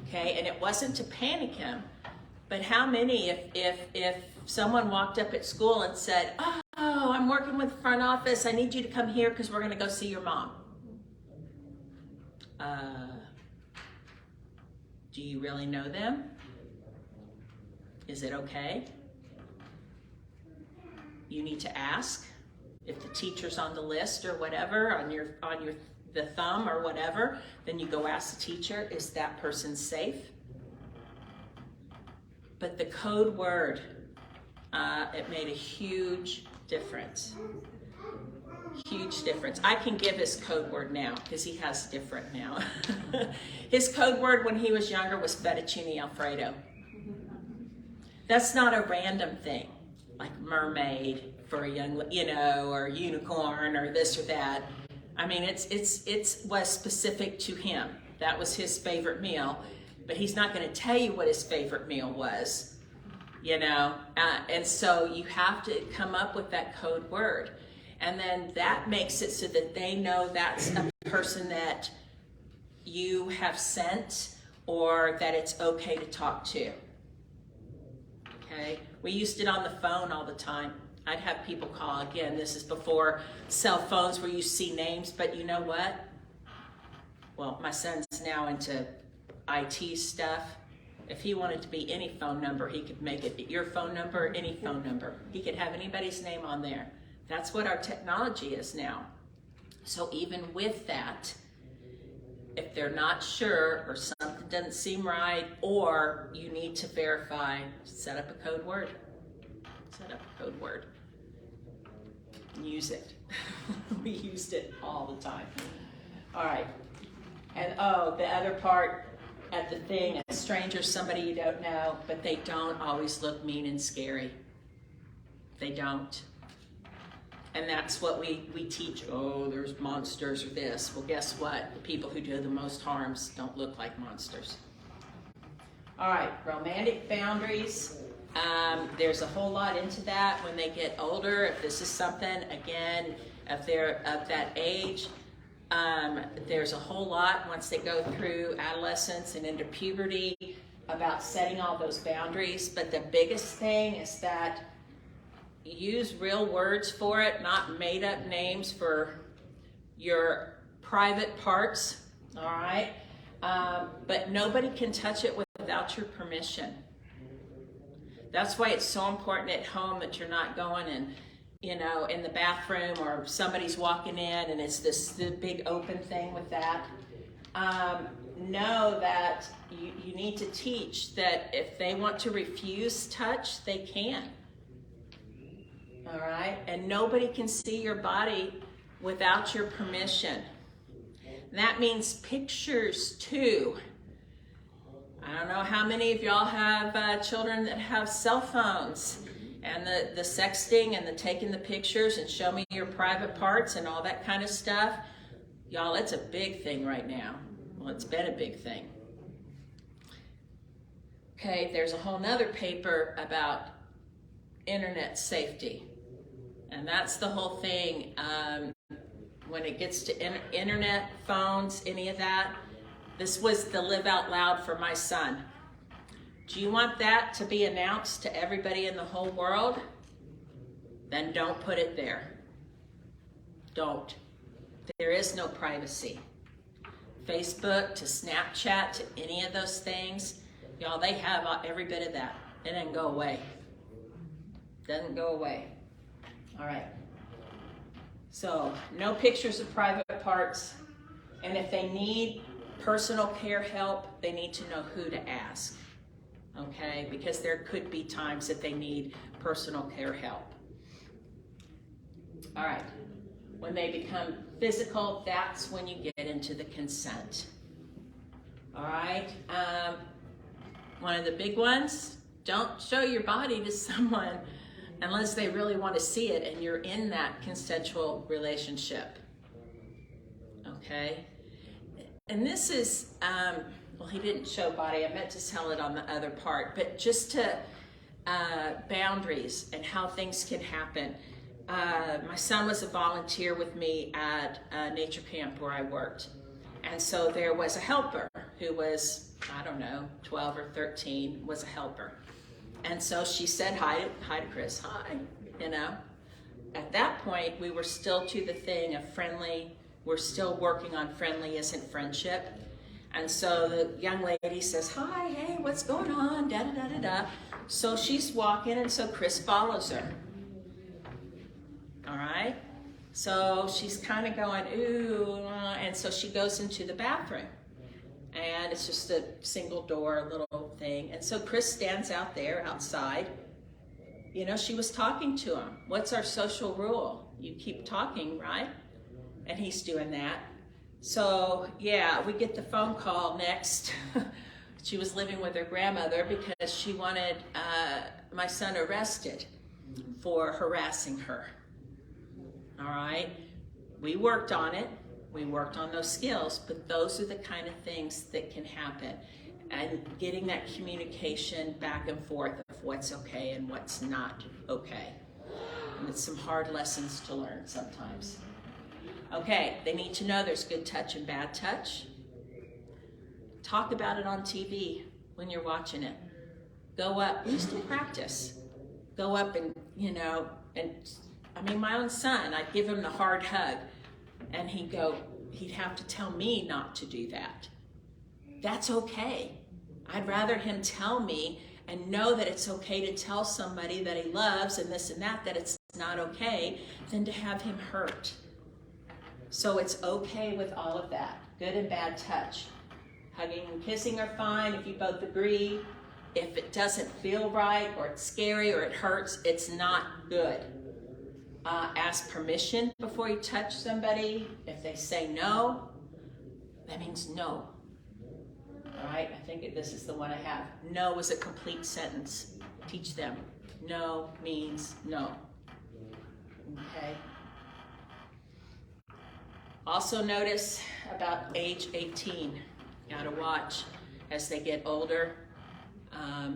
Okay, and it wasn't to panic him, but how many, if someone walked up at school and said, oh, I'm working with the front office, I need you to come here because we're going to go see your mom. Do you really know them? Is it okay? You need to ask if the teacher's on the list or whatever, on the thumb or whatever, then you go ask the teacher, is that person safe? But the code word, it made a huge difference. Huge difference. I can give his code word now because he has different now. His code word when he was younger was fettuccine Alfredo. That's not a random thing, like mermaid for a young, you know, or unicorn or this or that. I mean, it was specific to him. That was his favorite meal, but he's not going to tell you what his favorite meal was, you know. And so you have to come up with that code word. And then that makes it so that they know that's a person that you have sent or that it's okay to talk to. Okay, we used it on the phone all the time. I'd have people call. Again, this is before cell phones where you see names, but you know what? Well, my son's now into IT stuff. If he wanted to be any phone number, he could make it your phone number, any phone number. He could have anybody's name on there. That's what our technology is now. So even with that, if they're not sure or something doesn't seem right, or you need to verify, set up a code word. Set up a code word. Use it. We used it all the time. All right. And oh, the other part at the thing, a stranger, somebody you don't know, but they don't always look mean and scary. They don't. And that's what we teach. Oh, there's monsters or this. Well, guess what? The people who do the most harms don't look like monsters. All right, romantic boundaries. There's a whole lot into that when they get older. If this is something, again, if they're of that age, there's a whole lot once they go through adolescence and into puberty about setting all those boundaries. But the biggest thing is that use real words for it, not made up names for your private parts, all right? But nobody can touch it without your permission. That's why it's so important at home that you're not going and, you know, in the bathroom or somebody's walking in and it's the big open thing with that. Know that you need to teach that if they want to refuse touch, they can. All right? And nobody can see your body without your permission. That means pictures too. I don't know how many of y'all have children that have cell phones and the sexting and the taking the pictures and show me your private parts and all that kind of stuff. Y'all, it's a big thing right now. Well, it's been a big thing. Okay, there's a whole nother paper about internet safety. And that's the whole thing. When it gets to internet, phones, any of that, this was the live out loud for my son. Do you want that to be announced to everybody in the whole world? Then don't put it there. Don't. There is no privacy. Facebook to Snapchat to any of those things, y'all, they have every bit of that. It doesn't go away. Doesn't go away. All right. So, no pictures of private parts. And if they need personal care help, they need to know who to ask. Okay? Because there could be times that they need personal care help. All right. When they become physical, that's when you get into the consent. All right? One of the big ones, don't show your body to someone unless they really want to see it and you're in that consensual relationship. Okay? And this is, well, he didn't show body. I meant to tell it on the other part, but just to boundaries and how things can happen. My son was a volunteer with me at a nature camp where I worked. And so there was a helper who was, I don't know, 12 or 13, was a helper. And so she said hi to Chris, hi, you know. At that point, we were still to the thing of friendly. We're still working on friendly isn't friendship. And so the young lady says, hi, hey, what's going on, da-da-da-da-da. So she's walking, and so Chris follows her. All right? So she's kind of going, ooh, and so she goes into the bathroom. And it's just a single door, little thing. And so Chris stands out there outside. You know, she was talking to him. What's our social rule? You keep talking, right? And he's doing that. So, yeah, we get the phone call next. She was living with her grandmother because she wanted my son arrested for harassing her. All right? We worked on it. We worked on those skills, but those are the kind of things that can happen. And getting that communication back and forth of what's okay and what's not okay. And it's some hard lessons to learn sometimes. Okay, they need to know there's good touch and bad touch. Talk about it on TV when you're watching it. Go up, we used to practice. Go up and, my own son, I'd give him the hard hug, and he'd have to tell me not to do that. That's okay. I'd rather him tell me and know that it's okay to tell somebody that he loves and this and that it's not okay, than to have him hurt. So it's okay with all of that, good and bad touch. Hugging and kissing are fine if you both agree. If it doesn't feel right, or it's scary, or it hurts, it's not good. Ask permission before you touch somebody. If they say no, that means no. All right, I think this is the one I have. No is a complete sentence. Teach them. No means no. Okay. Also notice about age 18. Gotta watch as they get older,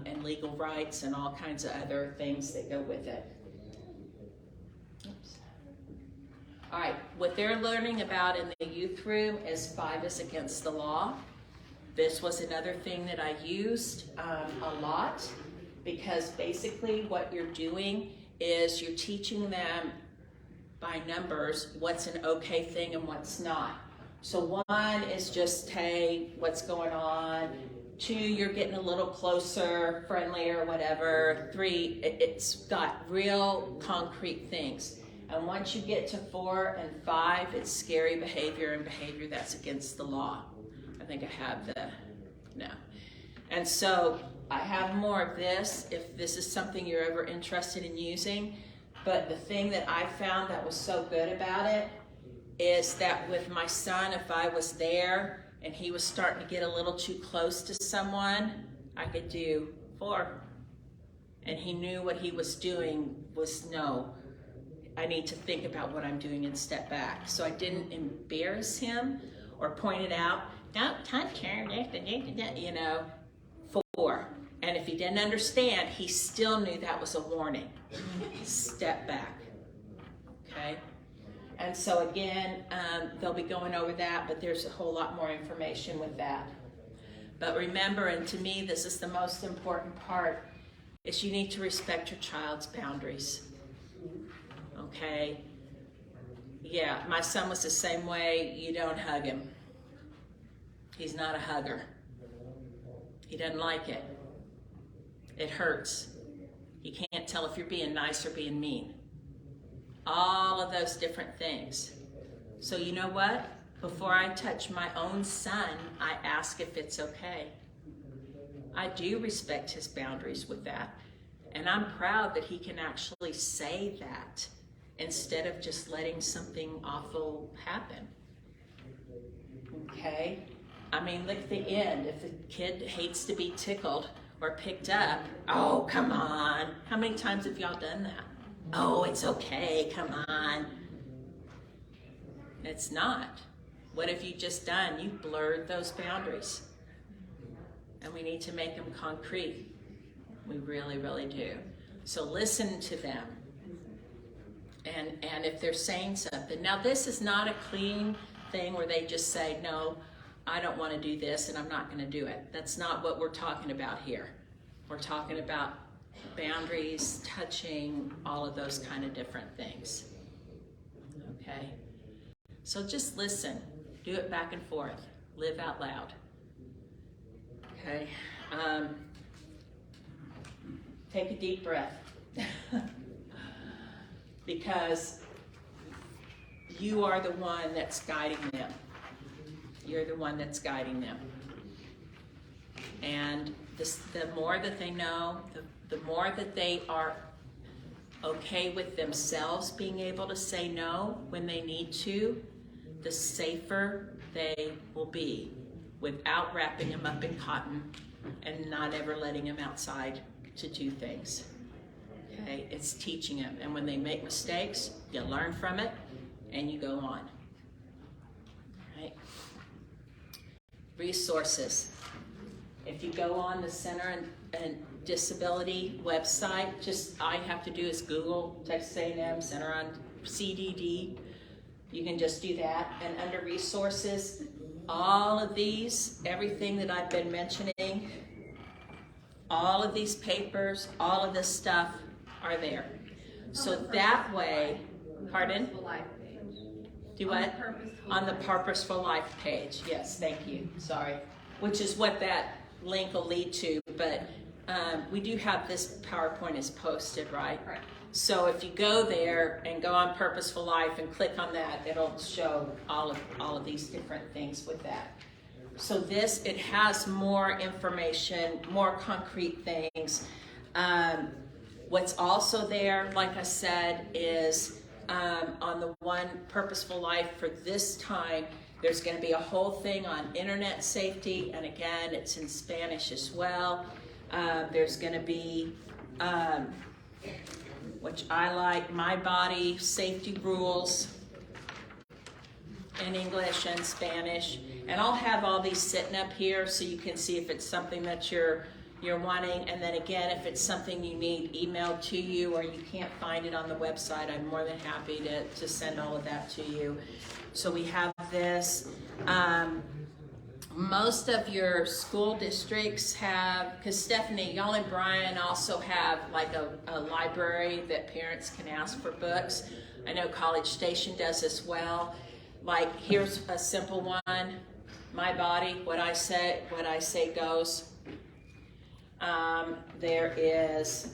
and legal rights and all kinds of other things that go with it. Oops. All right, what they're learning about in the youth room is 5 is against the law. This was another thing that I used a lot, because basically what you're doing is you're teaching them by numbers what's an okay thing and what's not. So 1 is just, hey, what's going on? 2, you're getting a little closer, friendlier, whatever. 3, it's got real concrete things. And once you get to 4 and 5, it's scary behavior and behavior that's against the law. I think I have no. And so I have more of this if this is something you're ever interested in using. But the thing that I found that was so good about it is that with my son, if I was there and he was starting to get a little too close to someone, I could do 4. And he knew what he was doing was no. I need to think about what I'm doing and step back. So I didn't embarrass him or point it out. Don't touch her, 4. And if he didn't understand, he still knew that was a warning. Step back. Okay? And so again, they'll be going over that, but there's a whole lot more information with that. But remember, and to me, this is the most important part, is you need to respect your child's boundaries. Okay? Yeah, my son was the same way. You don't hug him. He's not a hugger. He doesn't like it. It hurts. He can't tell if you're being nice or being mean. All of those different things. So you know what? Before I touch my own son, I ask if it's okay. I do respect his boundaries with that. And I'm proud that he can actually say that instead of just letting something awful happen. Okay? I mean, look at the end. If a kid hates to be tickled or picked up, oh, come on. How many times have y'all done that? Oh, it's okay, come on. It's not. What have you just done? You blurred those boundaries. And we need to make them concrete. We really, really do. So listen to them. And if they're saying something. Now, this is not a clean thing where they just say, no, I don't want to do this and I'm not going to do it. That's not what we're talking about here. We're talking about boundaries, touching, all of those kind of different things. Okay? So just listen. Do it back and forth. Live out loud. Okay? Take a deep breath. Because you are the one that's guiding them. You're the one that's guiding them. And the more that they know, the more that they are okay with themselves being able to say no when they need to, the safer they will be without wrapping them up in cotton and not ever letting them outside to do things. Okay, it's teaching them. And when they make mistakes, you learn from it and you go on. Right? Resources. If you go on the Center and Disability website, just all you have to do is Google Texas A&M Center on CDD. You can just do that. And under resources, all of these, everything that I've been mentioning, all of these papers, all of this stuff are there. So that way, pardon? Purposeful Life page. Do On the what? Purposeful On the Life. Purposeful Life page. Yes, thank you. Sorry. Which is what that link will lead to. But we do have this PowerPoint is posted, right? Correct. So if you go there and go on Purposeful Life and click on that, it'll show all of these different things with that. So this, it has more information, more concrete things. What's also there, like I said, is on the one Purposeful Life for this time, there's going to be a whole thing on internet safety, and again, it's in Spanish as well. There's going to be, which I like, my body safety rules in English and Spanish. And I'll have all these sitting up here so you can see if it's something that you're wanting. And then again, if it's something you need emailed to you or you can't find it on the website, I'm more than happy to send all of that to you. So we have this. Most of your school districts have, because Stephanie, y'all and Brian also have like a library that parents can ask for books. I know College Station does as well. Like here's a simple one, My Body, what I say goes. There is,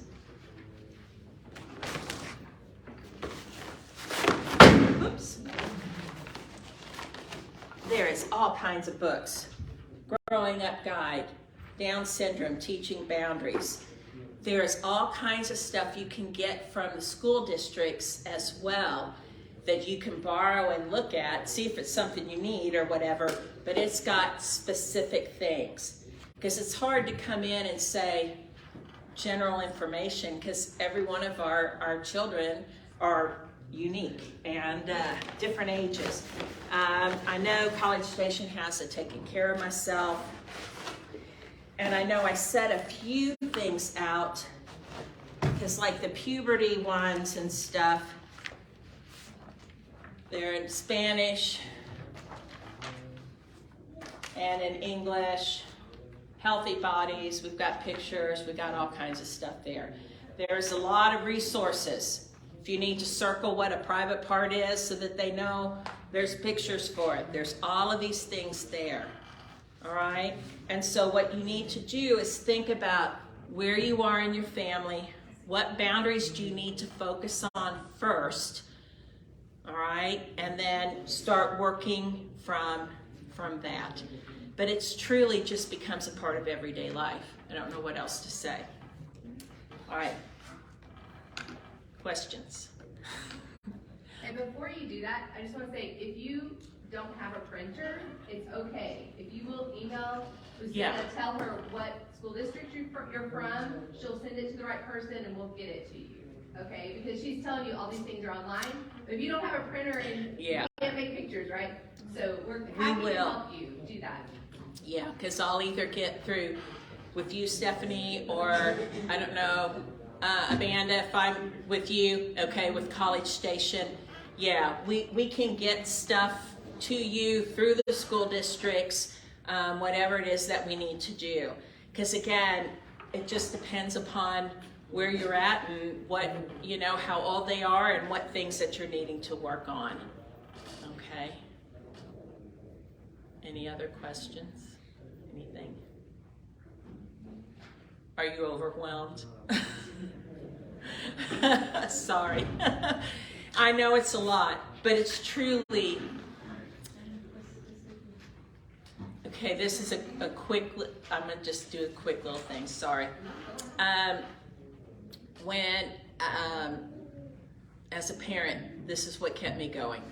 oops. There is all kinds of books. Growing Up Guide, Down Syndrome, Teaching Boundaries. There's all kinds of stuff you can get from the school districts as well that you can borrow and look at, see if it's something you need or whatever, but it's got specific things. Because it's hard to come in and say general information because every one of our children are unique and different ages. I know College Station has a Taking Care of Myself, and I know I set a few things out because like the puberty ones and stuff, they're in Spanish and in English. Healthy Bodies, we've got pictures, we've got all kinds of stuff there. There's a lot of resources. If you need to circle what a private part is so that they know, there's pictures for it. There's all of these things there, all right? And so what you need to do is think about where you are in your family, what boundaries do you need to focus on first, all right? And then start working from that. But it's truly just becomes a part of everyday life. I don't know what else to say. All right. Questions? And before you do that, I just want to say, if you don't have a printer, it's okay. If you will email Lucinda, Yeah. tell her what school district you're from, she'll send it to the right person and we'll get it to you. Okay? Because she's telling you all these things are online. But if you don't have a printer and Yeah. you can't make pictures, right? So we're We happy to will. help you do that. Yeah, because I'll either get through with you, Stephanie, or I don't know, Amanda, if I'm with you, okay, with College Station. Yeah, we can get stuff to you through the school districts, whatever it is that we need to do. Because again, it just depends upon where you're at and what, you know, how old they are and what things that you're needing to work on. Okay. Any other questions? Anything? Are you overwhelmed? Sorry. I know it's a lot, but it's truly, okay, this is a quick, I'm going to just do a quick little thing, sorry. When, as a parent, this is what kept me going.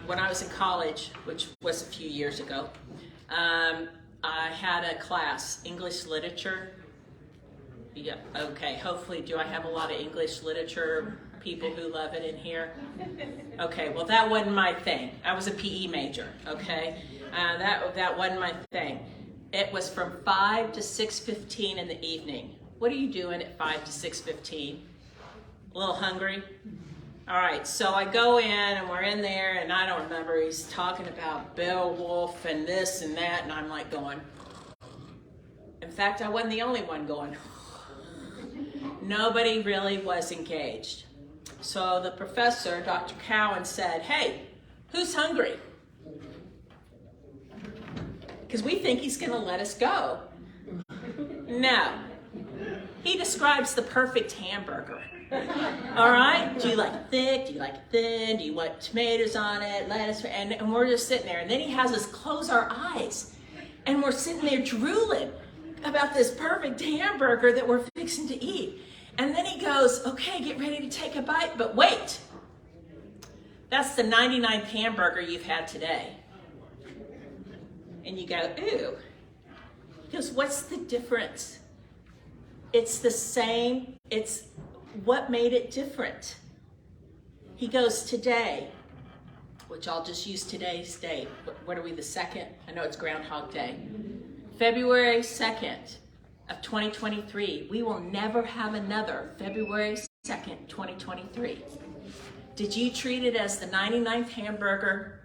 When I was in college, which was a few years ago, I had a class, English literature. Yeah, okay, hopefully, do I have a lot of English literature people who love it in here? Okay, well that wasn't my thing. I was a PE major, okay? That wasn't my thing. It was from 5 to 6:15 in the evening. What are you doing at 5 to 6:15? A little hungry? All right, so I go in and we're in there and I don't remember, he's talking about Beowulf and this and that, and I'm like going. In fact, I wasn't the only one going. Nobody really was engaged. So the professor, Dr. Cowan, said, hey, who's hungry? Because we think he's going to let us go. No. He describes the perfect hamburger. All right? Do you like thick? Do you like thin? Do you want tomatoes on it, lettuce? And we're just sitting there. And then he has us close our eyes. And we're sitting there drooling about this perfect hamburger that we're fixing to eat. And then he goes, okay, get ready to take a bite, but wait. That's the 99th hamburger you've had today. And you go, ooh. He goes, what's the difference? It's the same. It's what made it different. He goes, today, which I'll just use today's date. What are we, the 2nd? I know it's Groundhog Day. February 2nd of 2023. We will never have another February 2nd, 2023. Did you treat it as the 99th hamburger,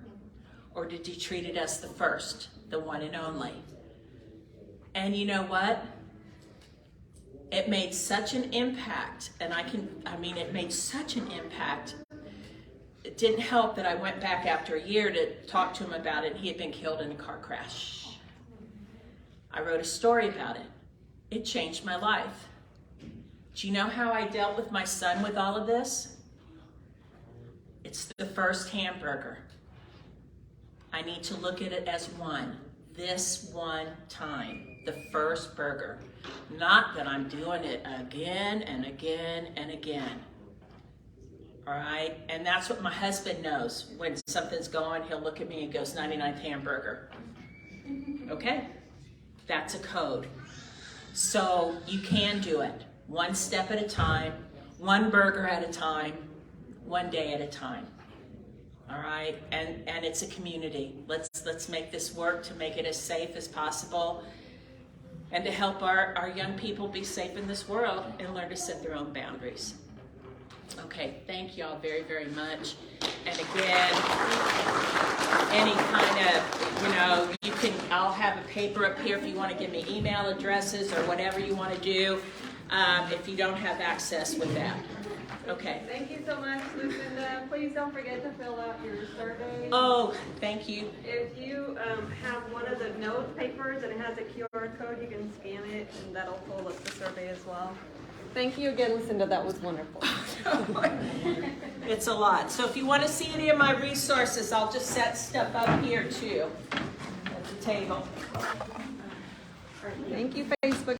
or did you treat it as the first, the one and only? And you know what? It made such an impact, and it made such an impact. It didn't help that I went back after a year to talk to him about it. He had been killed in a car crash. I wrote a story about it. It changed my life. Do you know how I dealt with my son with all of this? It's the first hamburger. I need to look at it as one. This one time. The first burger. Not that I'm doing it again and again and again. All right? And that's what my husband knows. When something's going, he'll look at me and goes, 99th hamburger. Okay? That's a code. So you can do it. One step at a time, one burger at a time, one day at a time. All right? And it's a community. Let's make this work to make it as safe as possible and to help our young people be safe in this world and learn to set their own boundaries. Okay, thank you all very, very much. And again, any kind of, I'll have a paper up here if you want to give me email addresses or whatever you want to do if you don't have access with that. Okay. Thank you so much, Lucinda. Please don't forget to fill out your survey. Oh, thank you. If you have one of the note papers and it has a QR code, you can scan it and that'll pull up the survey as well. Thank you again, Lucinda. That was wonderful. It's a lot. So if you want to see any of my resources, I'll just set stuff up here too at the table. Thank you, Facebook.